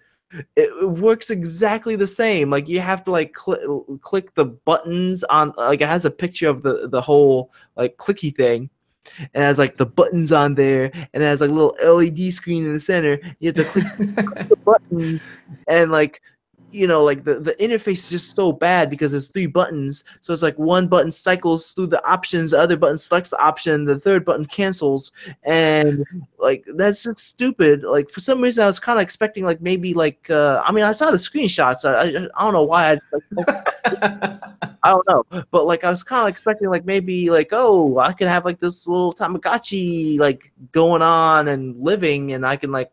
It works exactly the same. Like you have to like click the buttons on, like it has a picture of the whole like clicky thing, and it has like the buttons on there, and it has like a little LED screen in the center. You have to click the buttons, and like like the interface is just so bad because there's 3 buttons. So it's like one button cycles through the options, the other button selects the option, the third button cancels, and like that's just stupid. Like for some reason I was kind of expecting like maybe like I mean I saw the screenshots. I don't know why I like, I don't know, but like I was kind of expecting like maybe like, oh, I could have like this little Tamagotchi like going on and living, and I can like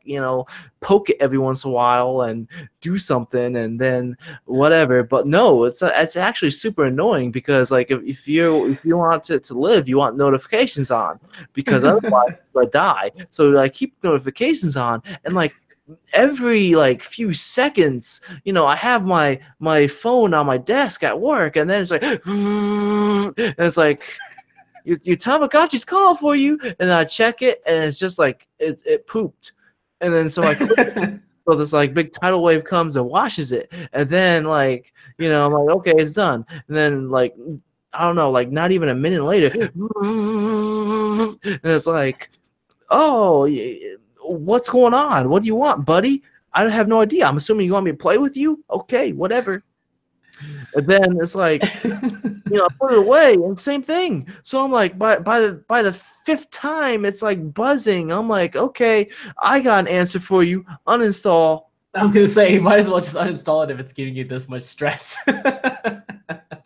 poke it every once in a while and do something, and then whatever. But no, it's actually super annoying because like if you want to live, you want notifications on, because otherwise it's gonna die. So I keep notifications on, and like every like few seconds, I have my phone on my desk at work, and then it's like and it's like your Tamagotchi's calling for you, and I check it, and it's just like it pooped, and then so I click it, so this like big tidal wave comes and washes it, and then like I'm like, okay, it's done, and then like I don't know, like not even a minute later and it's like, oh, what's going on? What do you want, buddy? I have no idea. I'm assuming you want me to play with you? Okay, whatever. And then it's like, I put it away, and same thing. So I'm like, by the 5th time, it's like buzzing. I'm like, okay, I got an answer for you. Uninstall. I was gonna say, you might as well just uninstall it if it's giving you this much stress.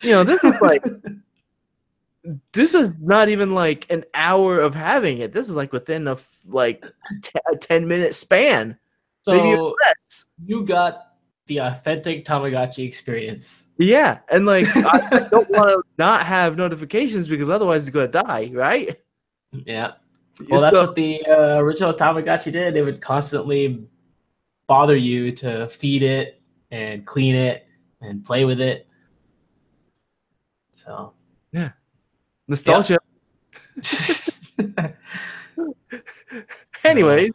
This is like, this is not even like an hour of having it. This is like within a 10-minute span. So maybe less. You got the authentic Tamagotchi experience. Yeah, and like I don't want to not have notifications because otherwise it's gonna die, right? Yeah. Well, that's what the original Tamagotchi did. It would constantly bother you to feed it and clean it and play with it. So yeah, nostalgia. Yeah. Anyways,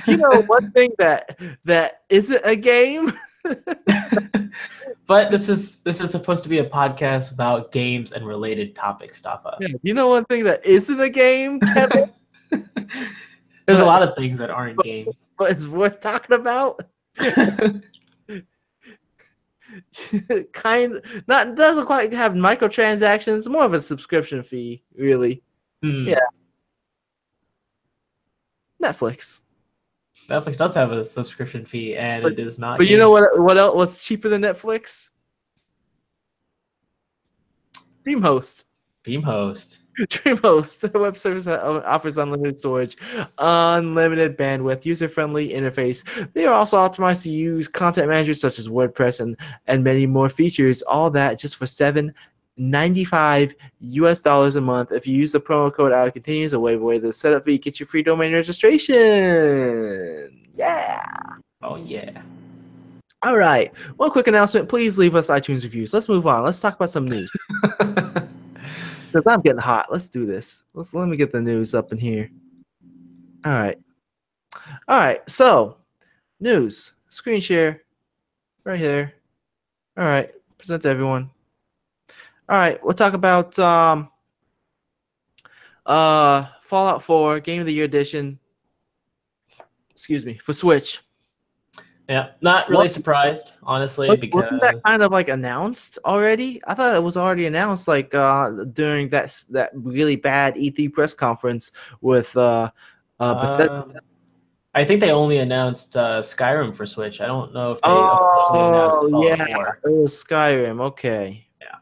do you know one thing that isn't a game? But this is supposed to be a podcast about games and related topics, Staffa. Yeah, you know one thing that isn't a game, Kevin? There's a lot of things that aren't games, but it's worth talking about. Doesn't quite have microtransactions. More of a subscription fee, really. Yeah. Netflix does have a subscription fee, and it is not. But you know what else? What's cheaper than Netflix? DreamHost. DreamHost, the web service that offers unlimited storage, unlimited bandwidth, user-friendly interface. They are also optimized to use content managers such as WordPress and many more features. All that just for $7.95 US a month. If you use the promo code out continues, a waive away the setup fee, get your free domain registration. Yeah. Oh yeah. All right. One quick announcement. Please leave us iTunes reviews. Let's move on. Let's talk about some news. Because I'm getting hot. Let's do this. Let me get the news up in here. All right. So, news. Screen share. Right here. All right. Present to everyone. All right. We'll talk about Fallout 4 Game of the Year Edition. Excuse me, for Switch. Yeah, not really surprised, honestly, because wasn't that kind of like announced already? I thought it was already announced like during that really bad E3 press conference with Bethesda. I think they only announced Skyrim for Switch. I don't know if they officially announced Fallout 4. It was Skyrim. Okay. Yeah.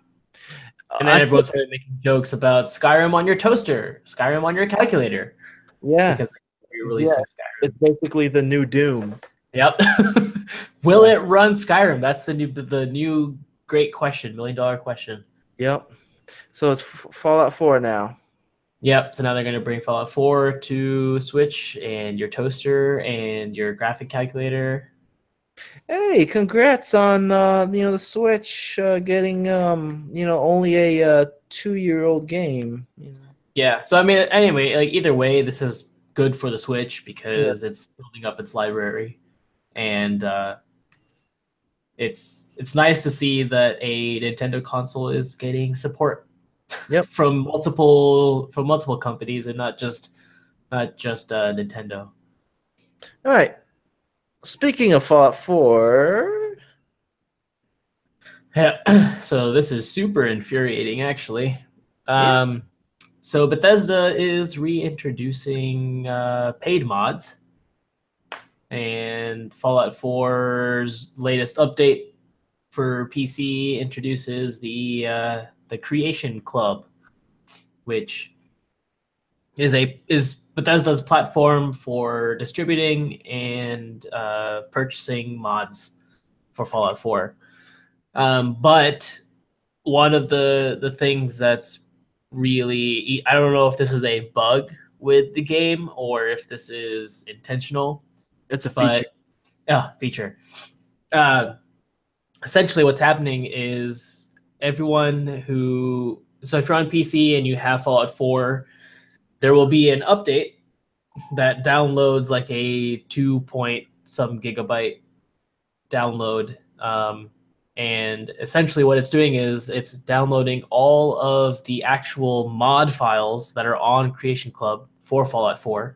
And then everyone started making jokes about Skyrim on your toaster, Skyrim on your calculator. Yeah. Because you're releasing Skyrim. It's basically the new Doom. Yep. Will it run Skyrim? That's the new great question, $1 million question. Yep. So it's Fallout 4 now. Yep. So now they're going to bring Fallout 4 to Switch and your toaster and your graphic calculator. Hey, congrats on the Switch getting only a 2-year-old game. Yeah. So I mean, anyway, like either way, this is good for the Switch because it's building up its library. And it's nice to see that a Nintendo console is getting support Yep. from multiple companies, and not just Nintendo. All right. Speaking of Fallout 4, Yeah. So this is super infuriating, actually. yeah, So Bethesda is reintroducing paid mods, and Fallout 4's latest update for PC introduces the Creation Club, which is Bethesda's platform for distributing and purchasing mods for Fallout 4. But one of the things that's really, I don't know if this is a bug with the game or if this is intentional, it's a feature. but feature. Uh, Essentially, what's happening is everyone who, so if you're on PC and you have Fallout 4, there will be an update that downloads like a 2 point some gigabyte download. And essentially what it's doing is it's downloading all of the actual mod files that are on Creation Club for Fallout 4,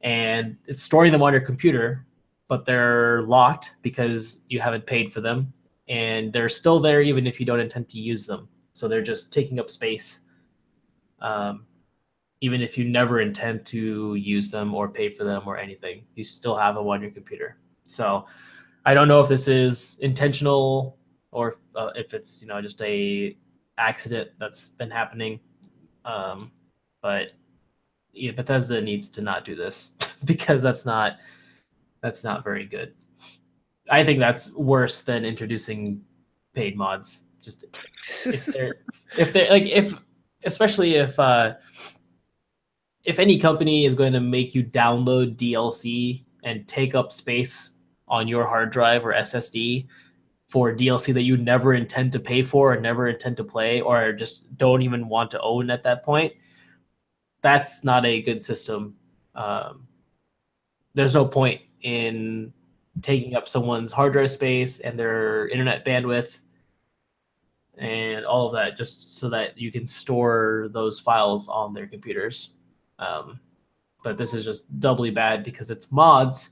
and it's storing them on your computer, but they're locked because you haven't paid for them, and they're still there even if you don't intend to use them. So they're just taking up space, even if you never intend to use them or pay for them or anything. You still have them on your computer. So I don't know if this is intentional or if it's just a accident that's been happening. But yeah, Bethesda needs to not do this because that's not very good. I think that's worse than introducing paid mods. Just if they're like especially if any company is going to make you download DLC and take up space on your hard drive or SSD for DLC that you never intend to pay for or never intend to play or just don't even want to own at that point, that's not a good system. There's no point in taking up someone's hard drive space and their internet bandwidth and all of that just so that you can store those files on their computers. But this is just doubly bad because it's mods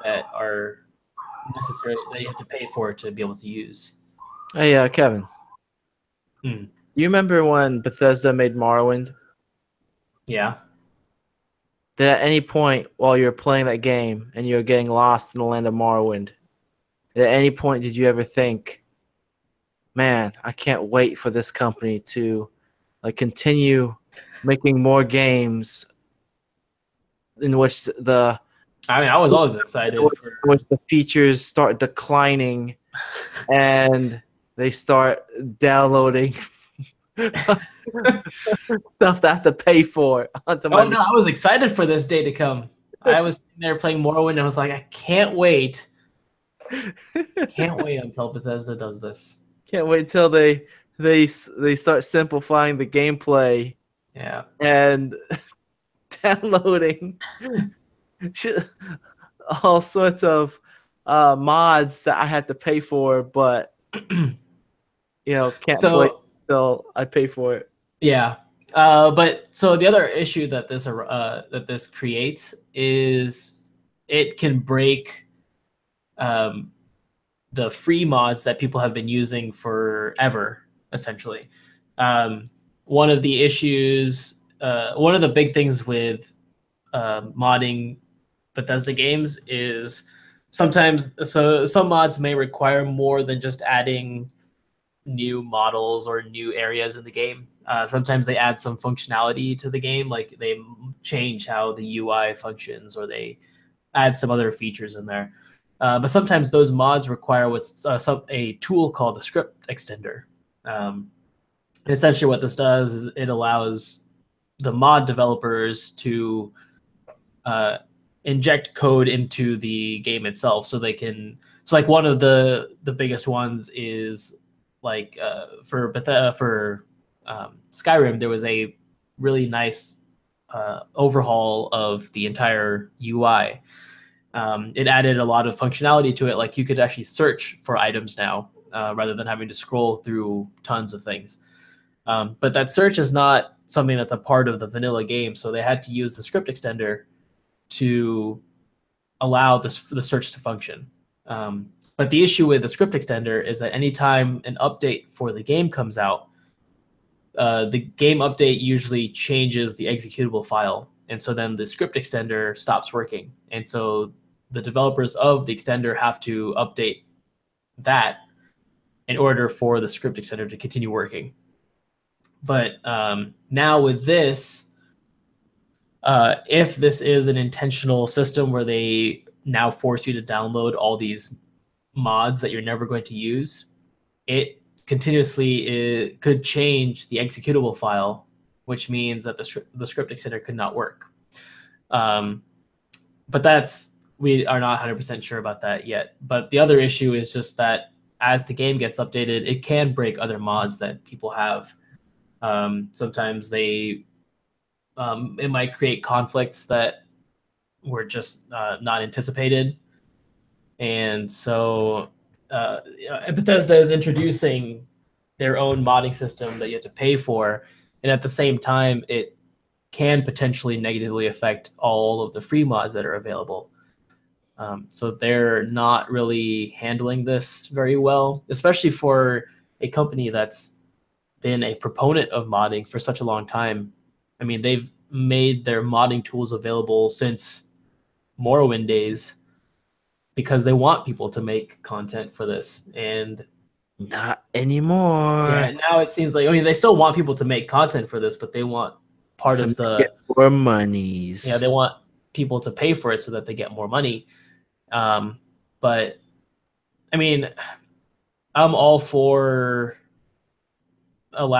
that are necessary that you have to pay for to be able to use. Hey, Kevin. Hmm. You remember when Bethesda made Morrowind? Yeah. Did at any point while you were playing that game and you were getting lost in the land of Morrowind, at any point did you ever think, man, I can't wait for this company to continue making more games in which I was always excited for which the features start declining and they start downloading stuff that I have to pay for onto my I was excited for this day to come. I was sitting there playing Morrowind and I was like, I can't wait. Can't wait until Bethesda does this. Can't wait until they start simplifying the gameplay. Yeah. And downloading all sorts of mods that I had to pay for, but can't wait till I pay for it. Yeah. But so the other issue that this creates is it can break the free mods that people have been using forever, essentially. One of the issues, one of the big things with modding Bethesda games is sometimes, so some mods may require more than just adding new models or new areas in the game. Sometimes they add some functionality to the game, like they change how the UI functions or they add some other features in there. But sometimes those mods require what's a tool called the script extender. And essentially what this does is it allows the mod developers to inject code into the game itself so they can, so like one of the biggest ones is like for Skyrim, there was a really nice overhaul of the entire UI. It added a lot of functionality to it, like you could actually search for items now rather than having to scroll through tons of things. But that search is not something that's a part of the vanilla game, so they had to use the script extender to allow the search to function. But the issue with the script extender is that anytime an update for the game comes out, the game update usually changes the executable file. And so then the script extender stops working. And so the developers of the extender have to update that in order for the script extender to continue working. But now with this, if this is an intentional system where they now force you to download all these mods that you're never going to use, it continuously could change the executable file, which means that the script extender could not work. But we are not 100% sure about that yet. But the other issue is just that as the game gets updated, it can break other mods that people have. Sometimes it might create conflicts that were just not anticipated. And so Bethesda is introducing their own modding system that you have to pay for. And at the same time, it can potentially negatively affect all of the free mods that are available. So they're not really handling this very well, especially for a company that's been a proponent of modding for such a long time. I mean, they've made their modding tools available since Morrowind days because they want people to make content for this. And not anymore. Yeah, now it seems like, I mean, they still want people to make content for this, but they want part of the get more monies. Yeah, they want people to pay for it so that they get more money. But I mean, I'm all for I'm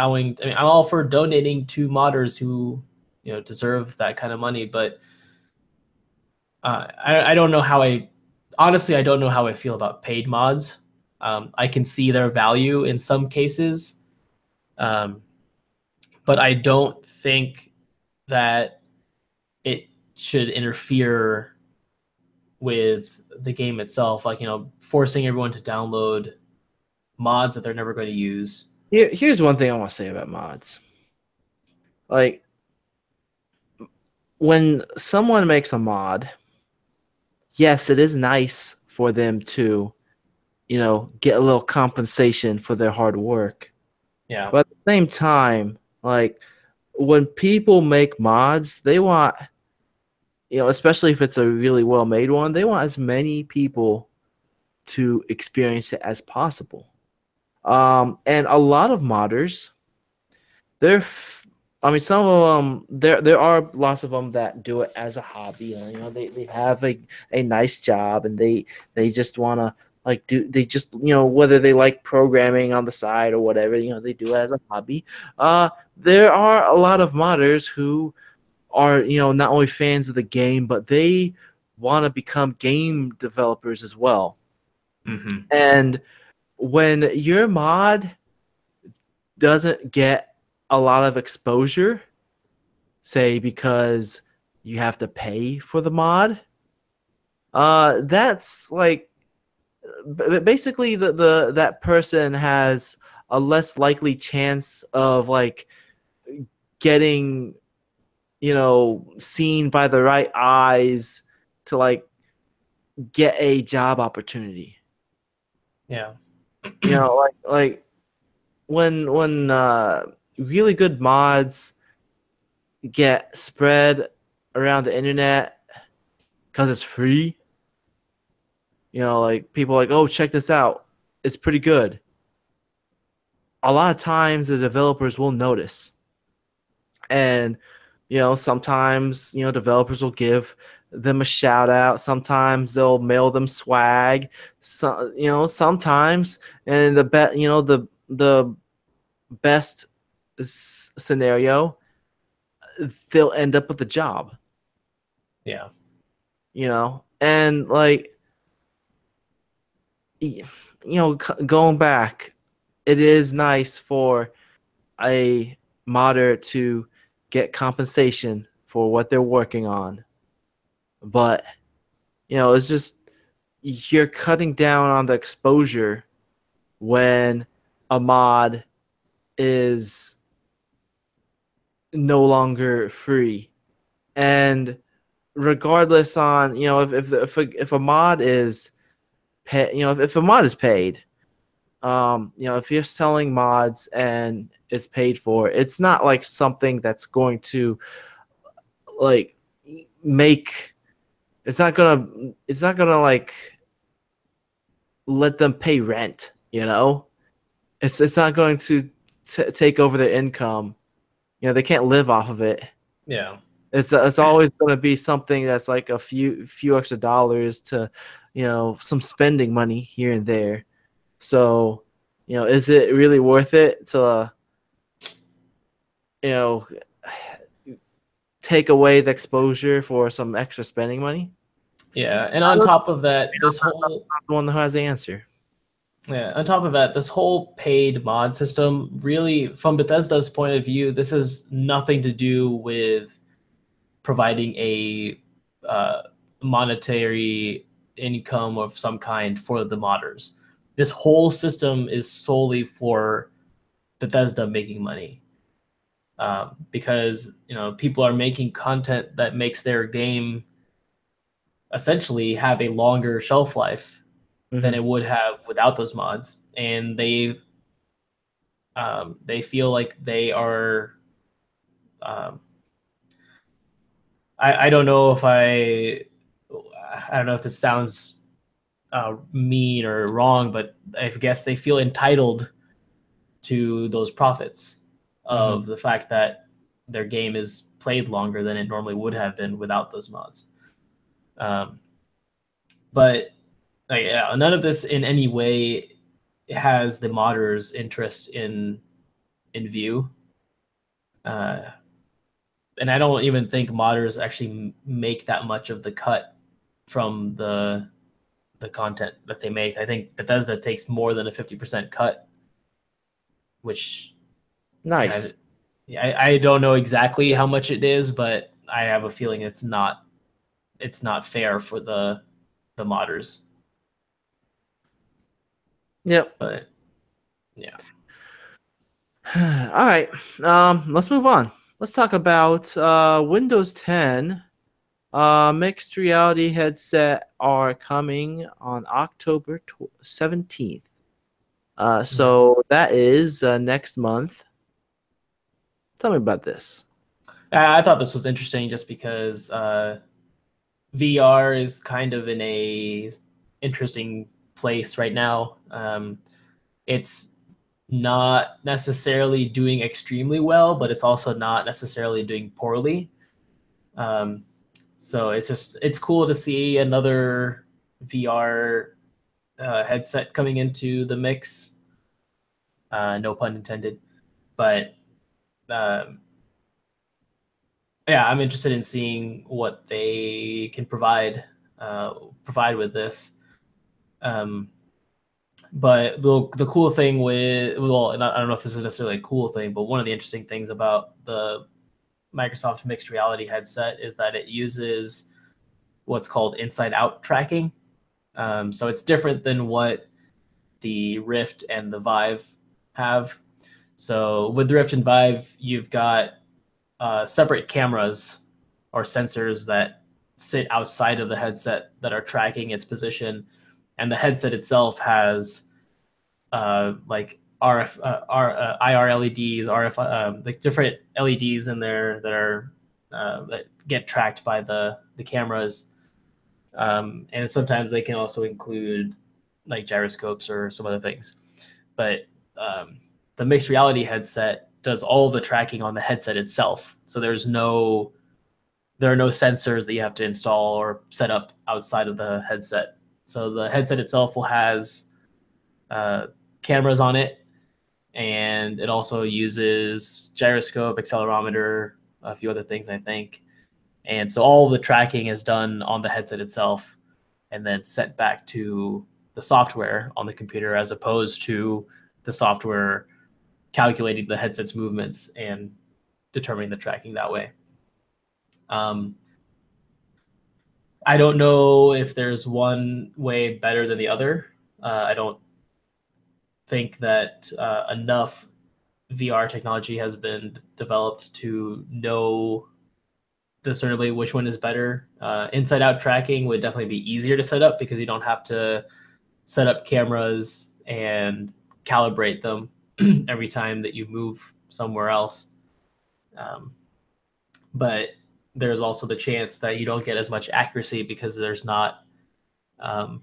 all for donating to modders who, deserve that kind of money. But I don't know honestly, I don't know how I feel about paid mods. I can see their value in some cases. But I don't think that it should interfere with the game itself, like, forcing everyone to download mods that they're never going to use. Here's one thing I want to say about mods. Like, when someone makes a mod, yes, it is nice for them to, get a little compensation for their hard work. Yeah. But at the same time, like, when people make mods, they want, especially if it's a really well-made one, they want as many people to experience it as possible. And a lot of modders, some of them, there are lots of them that do it as a hobby. They have a nice job, and they just want to whether they like programming on the side or whatever, they do it as a hobby. There are a lot of modders who are, not only fans of the game, but they want to become game developers as well. Mm-hmm. And when your mod doesn't get a lot of exposure, say because you have to pay for the mod, that's like basically that person has a less likely chance of like getting, seen by the right eyes to like get a job opportunity. Yeah. like when really good mods get spread around the internet because it's free, like people are like, oh, check this out, it's pretty good. A lot of times the developers will notice, and sometimes developers will give them a shout out. Sometimes they'll mail them swag. Sometimes, and the best scenario, they'll end up with a job. Yeah. And like, going back, it is nice for a modder to get compensation for what they're working on. But, it's just, you're cutting down on the exposure when a mod is no longer free. And regardless on, if a mod is if a mod is paid, if you're selling mods and it's paid for, it's not like something that's going to like make it's not gonna like let them pay rent, it's not going to take over their income. They can't live off of it. Yeah. It's always going to be something that's like a few extra dollars to, some spending money here and there. So, is it really worth it to, you know, take away the exposure for some extra spending money? Yeah, and on top of that, this whole I'm not the one who has the answer. yeah, on top of that, this whole paid mod system really, from Bethesda's point of view, this has nothing to do with providing a monetary income of some kind for the modders. This whole system is solely for Bethesda making money, because people are making content that makes their game essentially have a longer shelf life than it would have without those mods, and they feel like they are. I don't know if I don't know if this sounds mean or wrong, but I guess they feel entitled to those profits of the fact that their game is played longer than it normally would have been without those mods. But none of this in any way has the modders' interest in view. And I don't even think modders actually make that much of the cut from the content that they make. I think Bethesda takes more than a 50% cut, which Nice. I don't know exactly how much it is, but I have a feeling it's not fair for the modders. Yep. But yeah. All right. Let's move on. Let's talk about Windows 10. Mixed reality headset are coming on October 17th. So that is next month. Tell me about this. I thought this was interesting just because VR is kind of in a interesting place right now. It's not necessarily doing extremely well, but it's also not necessarily doing poorly. So it's cool to see another VR headset coming into the mix. No pun intended, but yeah, I'm interested in seeing what they can provide with this. But the cool thing with, well, and I don't know if this is necessarily a cool thing, but one of the interesting things about the Microsoft mixed reality headset is that it uses what's called inside out tracking. So it's different than what the Rift and the Vive have. So with the Rift and Vive, you've got separate cameras or sensors that sit outside of the headset that are tracking its position, and the headset itself has like IR LEDs, RF, like different LEDs in there that are that get tracked by the cameras, and sometimes they can also include like gyroscopes or some other things. But the mixed reality headset does all the tracking on the headset itself, so there are no sensors that you have to install or set up outside of the headset. So the headset itself will has cameras on it, and it also uses gyroscope, accelerometer, a few other things, I think. And so all of the tracking is done on the headset itself and then sent back to the software on the computer, as opposed to the software calculating the headset's movements and determining the tracking that way. I don't know if there's one way better than the other. I don't think that enough VR technology has been developed to know discernibly which one is better. Inside out tracking would definitely be easier to set up because you don't have to set up cameras and calibrate them every time that you move somewhere else. Um, but there's also the chance that you don't get as much accuracy because there's not um,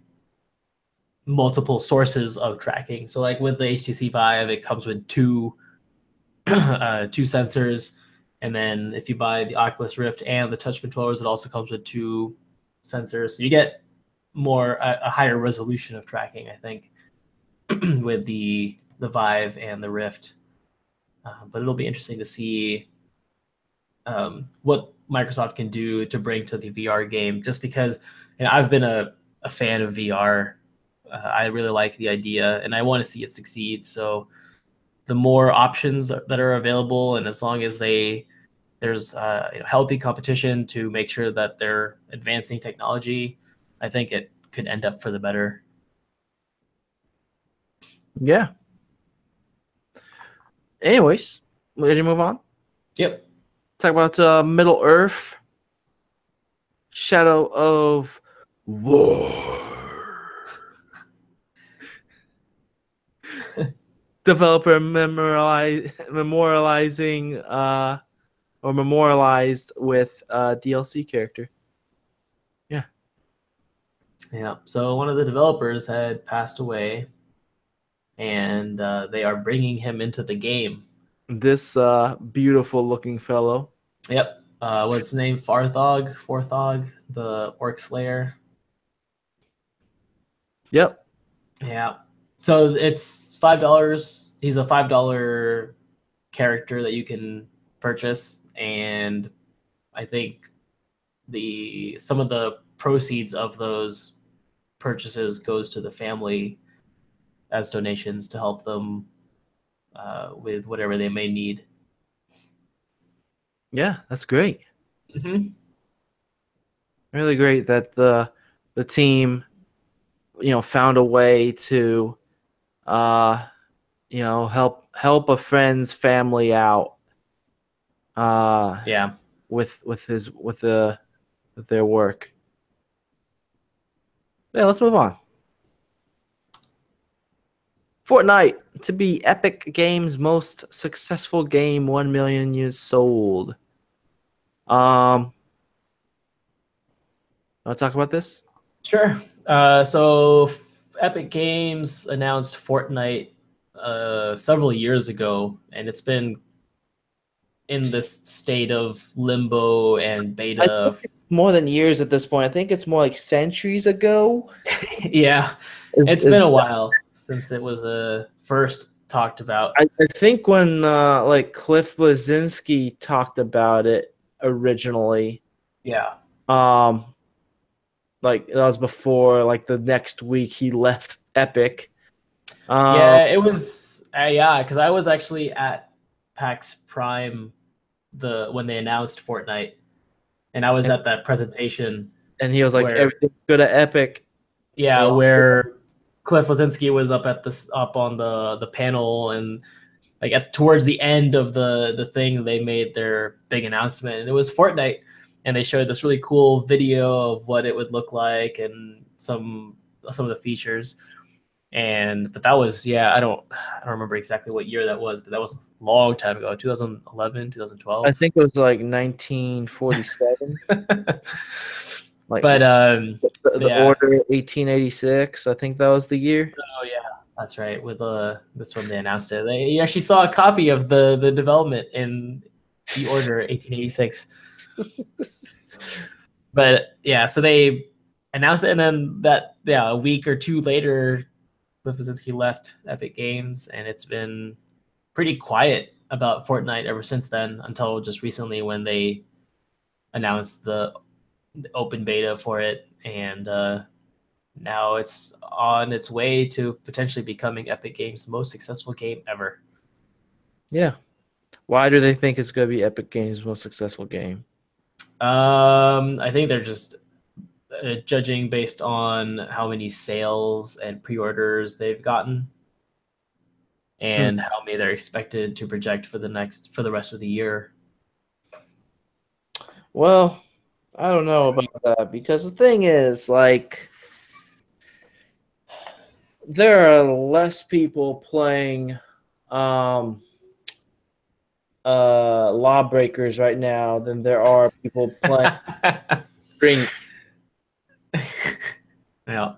multiple sources of tracking. So like with the HTC Vive, it comes with two sensors, and then if you buy the Oculus Rift and the touch controllers, it also comes with two sensors. So you get a higher resolution of tracking, I think, with the Vive and the Rift. But it'll be interesting to see what Microsoft can do to bring to the VR game. Just because I've been a fan of VR. I really like the idea, and I want to see it succeed. So the more options that are available, and as long as there's healthy competition to make sure that they're advancing technology, I think it could end up for the better. Yeah. Anyways, ready to move on? Yep. Talk about Middle Earth, Shadow of War. Developer memorialized with DLC character. Yeah. Yeah. So one of the developers had passed away, and they are bringing him into the game. This beautiful looking fellow. Yep. What's his name? Forthog, the Orc Slayer. Yep. Yeah. So it's $5. He's a $5 character that you can purchase, and I think some of the proceeds of those purchases goes to the family as donations to help them with whatever they may need. Yeah, that's great. Mm-hmm. Really great that the team, found a way to, help a friend's family out. Yeah. With their work. Yeah, let's move on. Fortnite to be Epic Games' most successful game, 1 million units sold. Want to talk about this? Sure. So Epic Games announced Fortnite several years ago, and it's been in this state of limbo and I beta. think it's more than years at this point. I think it's more like centuries ago. Yeah, it's been a while since it was first talked about. I think when like Cliff Bleszinski talked about it originally. Yeah. Like that was before like the next week he left Epic. Yeah, it was because I was actually at PAX Prime when they announced Fortnite, and I was at that presentation. And he was like, everything's good at Epic. Yeah, where Cliff Bleszinski was up on the panel, and like towards the end of the thing, they made their big announcement, and it was Fortnite, and they showed this really cool video of what it would look like and some of the features. But that was I don't remember exactly what year that was, but that was a long time ago, 2011, 2012. I think it was like 1947. Like, but the Order 1886, I think that was the year. Oh yeah, that's right. That's when they announced it. You actually saw a copy of the development in the Order 1886. But yeah, so they announced it, and then a week or two later, Cliff Bleszinski left Epic Games, and it's been pretty quiet about Fortnite ever since then, until just recently when they announced the open beta for it, and now it's on its way to potentially becoming Epic Games' most successful game ever. Yeah. Why do they think it's going to be Epic Games' most successful game? I think they're just judging based on how many sales and pre-orders they've gotten. and how many they're expected to project for the rest of the year. Well, I don't know about that because the thing is, like, there are less people playing Lawbreakers right now than there are people playing Spring. Yeah.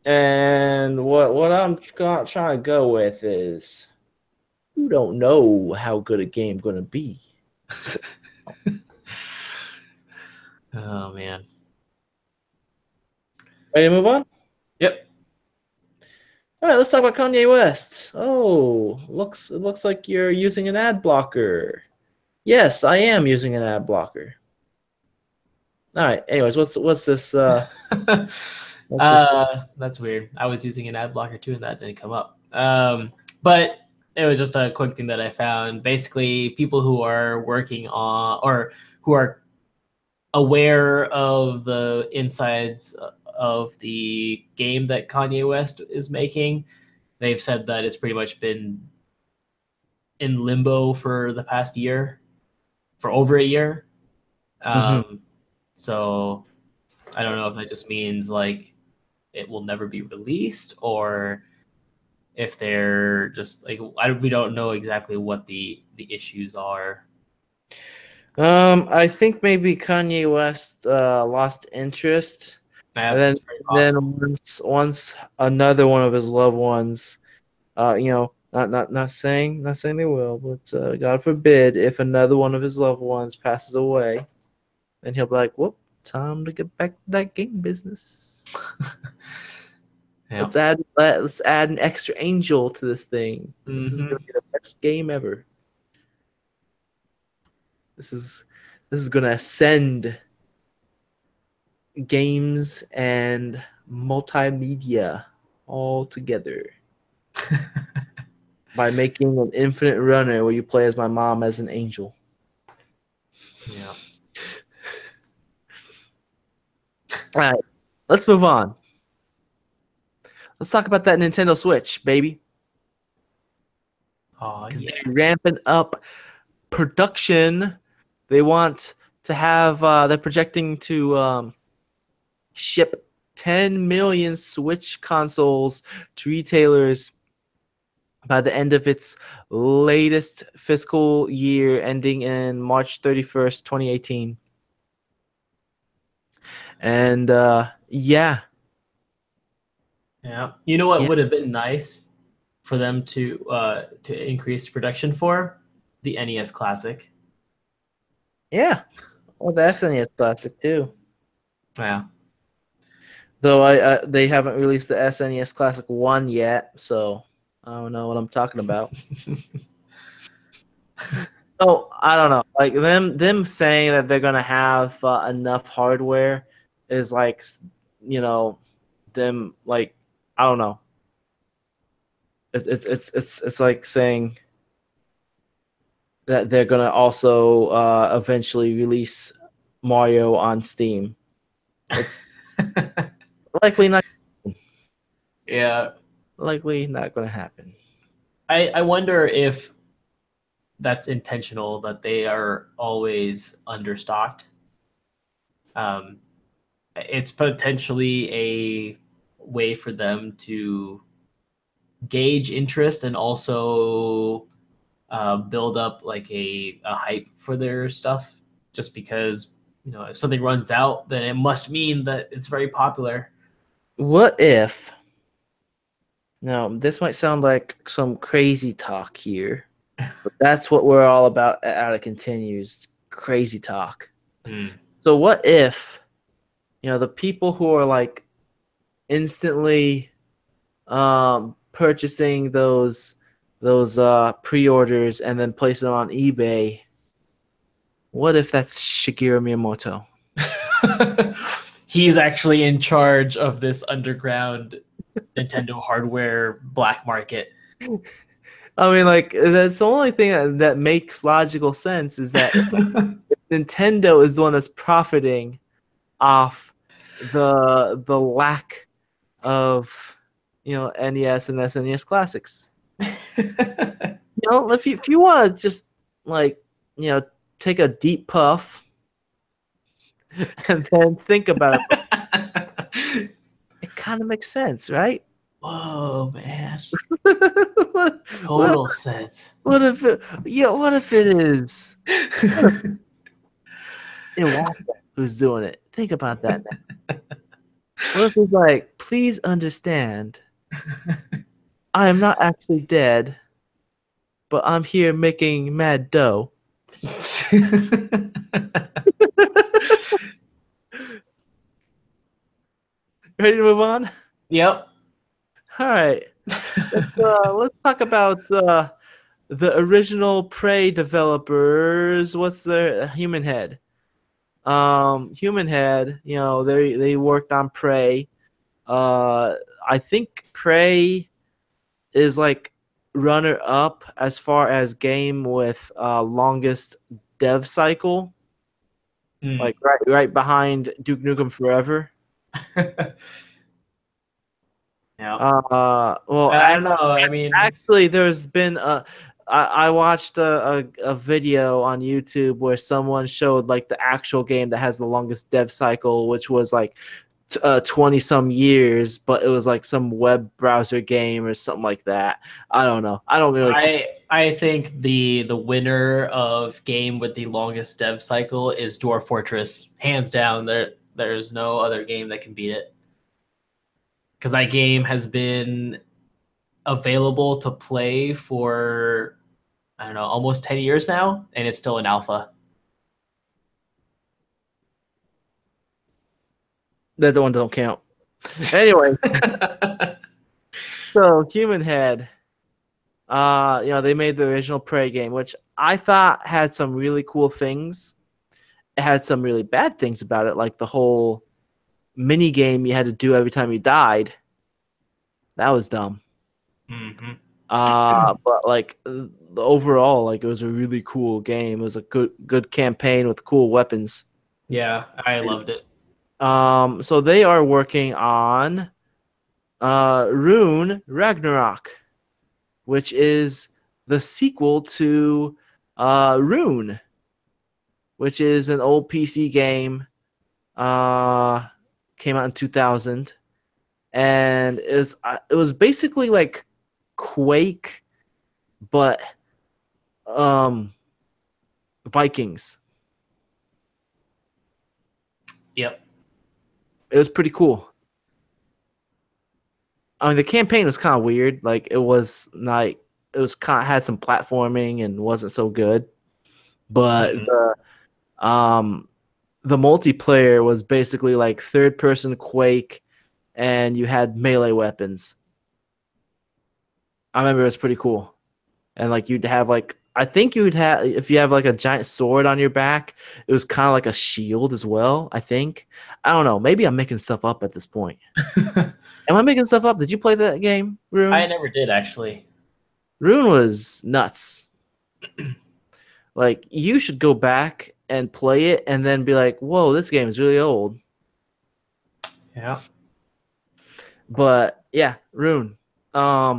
And what I'm trying to go with is, you don't know how good a game going to be. Oh man. Ready to move on? Yep. All right, let's talk about Kanye West. Oh, it looks like you're using an ad blocker. Yes, I am using an ad blocker. All right. Anyways, what's this? That's weird. I was using an ad blocker too, and that didn't come up. But it was just a quick thing that I found. Basically, people who are working on or who are aware of the insides of the game that Kanye West is making, they've said that it's pretty much been in limbo for the past year, for over a year. So I don't know if that just means like it will never be released, or if they're just like we don't know exactly what the issues are. I think maybe Kanye West lost interest, and then once another one of his loved ones, you know, not saying they will, but God forbid if another one of his loved ones passes away, then he'll be like, "Whoop, time to get back to that game business." Yeah. Let's add an extra angel to this thing. This is gonna be the best game ever. This is gonna ascend games and multimedia all together by making an infinite runner where you play as my mom as an angel. Yeah. All right, let's move on. Let's talk about that Nintendo Switch, baby. Oh, yeah. They're ramping up production. They want to have. They're projecting to ship 10 million Switch consoles to retailers by the end of its latest fiscal year, ending in March 31st, 2018. And yeah. You know what would have been nice for them to increase production for? The NES Classic. Yeah. Well, that's NES Classic too. Yeah. Though they haven't released the SNES Classic 1 yet, so I don't know what I'm talking about. So I don't know. Like them saying that they're gonna have enough hardware is like, you know, them like, I don't know. It's like saying that they're gonna also eventually release Mario on Steam. It's likely not. Yeah. Likely not gonna happen. I wonder if that's intentional, that they are always understocked. It's potentially a way for them to gauge interest and also build up like a hype for their stuff, just because, you know, if something runs out, then it must mean that it's very popular. What if, now this might sound like some crazy talk here, but that's what we're all about at Out It Continues, crazy talk. So what if, you know, the people who are like instantly purchasing those pre-orders and then placing them on eBay, what if that's Shigeru Miyamoto? He's actually in charge of this underground Nintendo hardware black market. I mean, like, that's the only thing that makes logical sense, is that if Nintendo is the one that's profiting off the lack of, you know, NES and SNES classics. You know, if you want to just like you know take a deep puff and then think about it, it kind of makes sense, right? Whoa, man. what, what, Total sense. what if it? Yeah, what if it is? What if Iwata who's doing it? Think about that now. What if it's like, please understand, I am not actually dead, but I'm here making mad dough. Ready to move on? Yep. All right. Let's talk about the original Prey developers. What's their Human Head? Human Head. You know, they worked on Prey. I think Prey is like runner up as far as game with longest dev cycle, Mm. like right behind Duke Nukem Forever. Yeah. Well, I don't know. I mean, actually, there's been I watched a video on YouTube where someone showed like the actual game that has the longest dev cycle, which was like 20 some years, but it was like some web browser game or something like that. I don't know. I don't really care. I think the winner of game with the longest dev cycle is Dwarf Fortress, hands down. There's no other game that can beat it because that game has been available to play for I don't know almost 10 years now, and it's still in alpha. That the one don't count. Anyway, so Human Head, you know, they made the original Prey game, which I thought had some really cool things. It had some really bad things about it, like the whole mini game you had to do every time you died. That was dumb. Mhm. But like the overall, like it was a really cool game. It was a good campaign with cool weapons. Yeah, I loved it. So they are working on Rune Ragnarok, which is the sequel to Rune, which is an old PC game. Uh, Came out in 2000, and it was basically like Quake, but um Vikings. Yep. It was pretty cool. I mean, the campaign was kind of weird. Like it was like it was kind of had some platforming and wasn't so good. But Mhm. um the multiplayer was basically like third person Quake, and you had melee weapons. I remember it was pretty cool. And like you'd have like I think you'd have if you have like a giant sword on your back, it was kind of like a shield as well. I think I don't know. Maybe I'm making stuff up at this point. Am I making stuff up? Did you play that game, I Rune? never did actually. Rune was nuts. Like you should go back and play it, and then be like, "Whoa, this game is really old." Yeah. But yeah, Rune. They're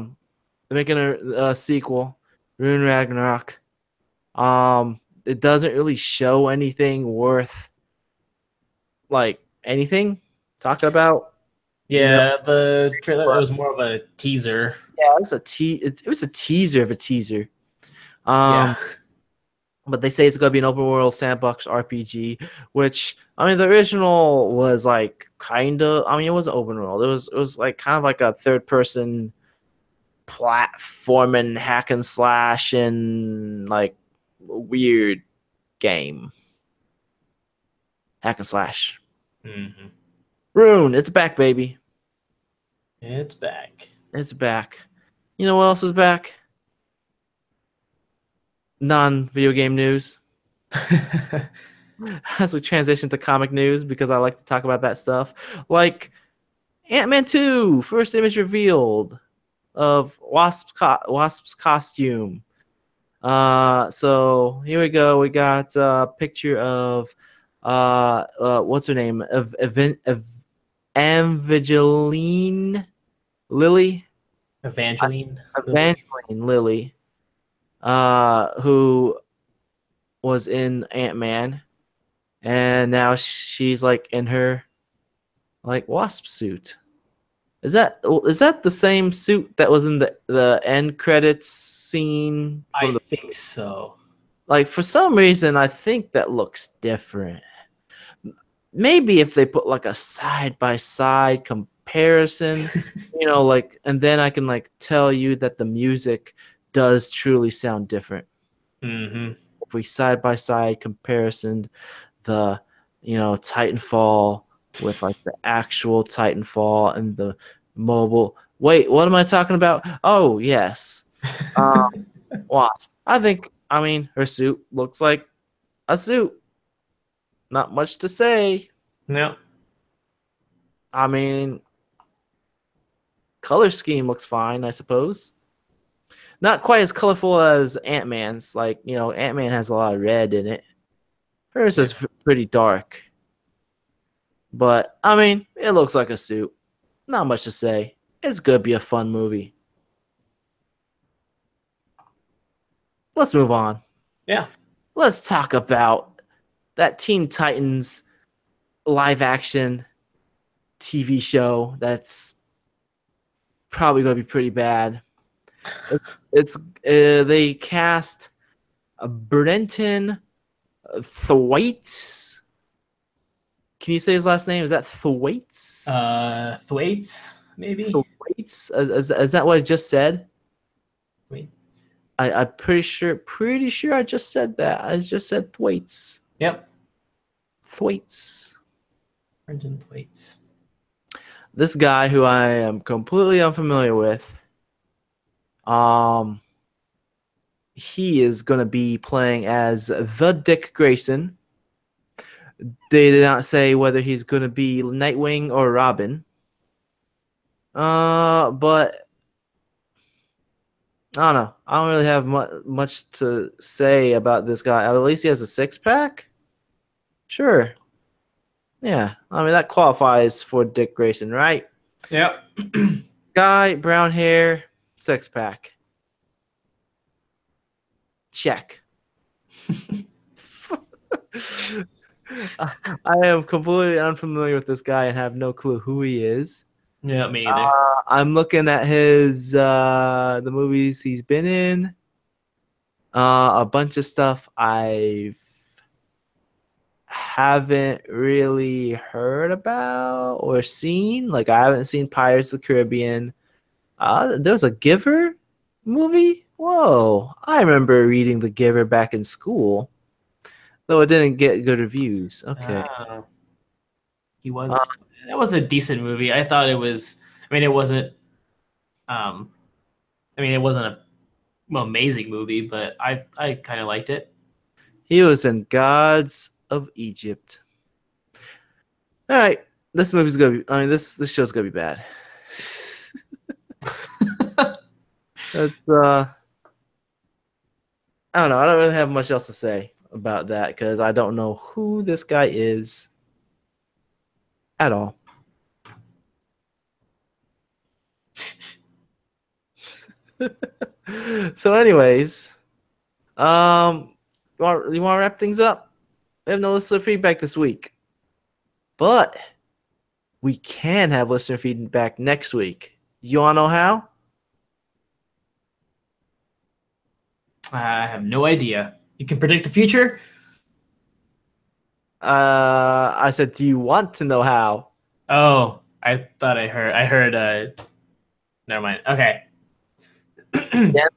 making a sequel, Rune Ragnarok. It doesn't really show anything worth like anything talking about. You know, Yeah, the trailer it but was more of a teaser. yeah, it was a teaser of a teaser. Yeah. Um, but they say it's gonna be an open world sandbox RPG, which I mean the original was like kind of. I mean it wasn't open world. It was like kind of like a third person platform and hack and slash and like weird game. Hack and slash. Hmm. Rune, it's back, baby. It's back. It's back. You know what else is back? Non video game news. As we transition to comic news, because I like to talk about that stuff. Like Ant-Man 2, first image revealed of Wasp's costume. So here we go. We got a picture of what's her name? Evangeline Lilly. Evangeline Lilly. Evangeline Lilly, who was in Ant-Man, and now she's like in her like Wasp suit. Is that the same suit that was in the end credits scene? I think so. Like for some reason, I think that looks different. Maybe if they put like a side by side comparison, like, and then I can like tell you that the music does truly sound different. Mm-hmm. If we side by side comparison the Titanfall with like the actual Titanfall and the mobile. Wait, what am I talking about? Oh yes, Wasp. I mean her suit looks like a suit. Not much to say. No. I mean, color scheme looks fine, I suppose. Not quite as colorful as Ant-Man's. Like, Ant-Man has a lot of red in it. Hers is pretty dark. But, I mean, it looks like a suit. Not much to say. It's gonna be a fun movie. Let's move on. Yeah. Let's talk about that Teen Titans live action TV show that's probably going to be pretty bad. They cast Brenton Thwaites. Can you say his last name? Is that Thwaites? Thwaites, maybe. Thwaites? Is that what I just said? Wait. I'm pretty sure I just said that. I just said Thwaites. Yep. Thwaites. Brenton Thwaites. This guy who I am completely unfamiliar with, he is going to be playing as the Dick Grayson. They did not say whether he's going to be Nightwing or Robin. But I don't know. I don't really have much to say about this guy. At least he has a six-pack? Sure. Yeah, I mean, that qualifies for Dick Grayson, right? Yep. Guy, brown hair, six-pack. Check. I am completely unfamiliar with this guy and have no clue who he is. Yeah, me either. I'm looking at his the movies he's been in. A bunch of stuff I haven't really heard about or seen. Like, I haven't seen Pirates of the Caribbean. There was a Giver movie. Whoa! I remember reading The Giver back in school, though it didn't get good reviews. Okay. He was. That was a decent movie. I thought it was. I mean, it wasn't. It wasn't a amazing movie, but I kind of liked it. He was in Gods of Egypt. All right, this movie's gonna be. I mean, this show's gonna be bad. That's I don't know. I don't really have much else to say about that because I don't know who this guy is at all. So, anyways, you want to wrap things up? We have no listener feedback this week, but we can have listener feedback next week. You want to know how? I have no idea. You can predict the future? I said, do you want to know how? Oh, I thought I heard never mind. Okay.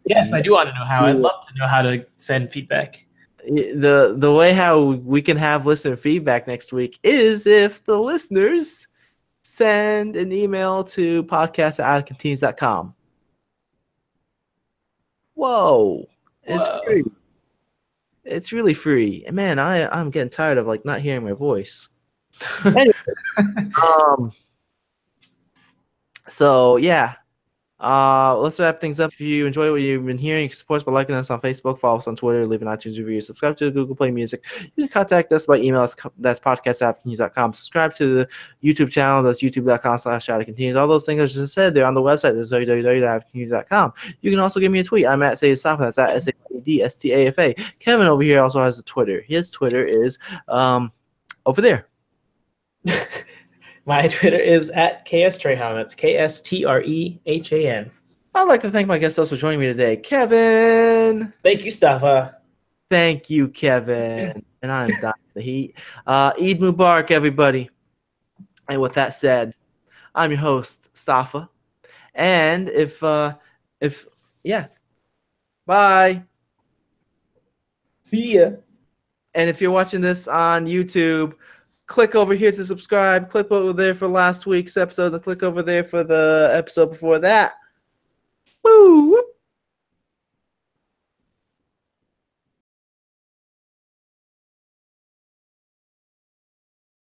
Yes, I do want to know how. I'd love to know how to send feedback. The way how we can have listener feedback next week is if the listeners send an email to podcast@outofcontinues.com. Whoa. It's free. It's really free. And man, I'm getting tired of like not hearing my voice. Anyway, so yeah. Let's wrap things up. If you enjoy what you've been hearing, support us by liking us on Facebook, follow us on Twitter, leave an iTunes review, subscribe to the Google Play Music. You can contact us by email. That's podcast@continues.com. Subscribe to the YouTube channel. That's youtube.com/shotitcontinues. All those things I just said, they're on the website. That's www.continues.com. You can also give me a tweet. I'm at SayedStafa. That's at SAEDSTAFA. Kevin over here also has a Twitter. His Twitter is over there. My Twitter is at KSTrehan. That's KSTREHAN. I'd like to thank my guest host for joining me today, Kevin. Thank you, Stafa. Thank you, Kevin. And I'm dying the heat. Eid Mubarak, everybody. And with that said, I'm your host, Stafa. And bye. See ya. And if you're watching this on YouTube, click over here to subscribe. Click over there for last week's episode, and click over there for the episode before that. Woo!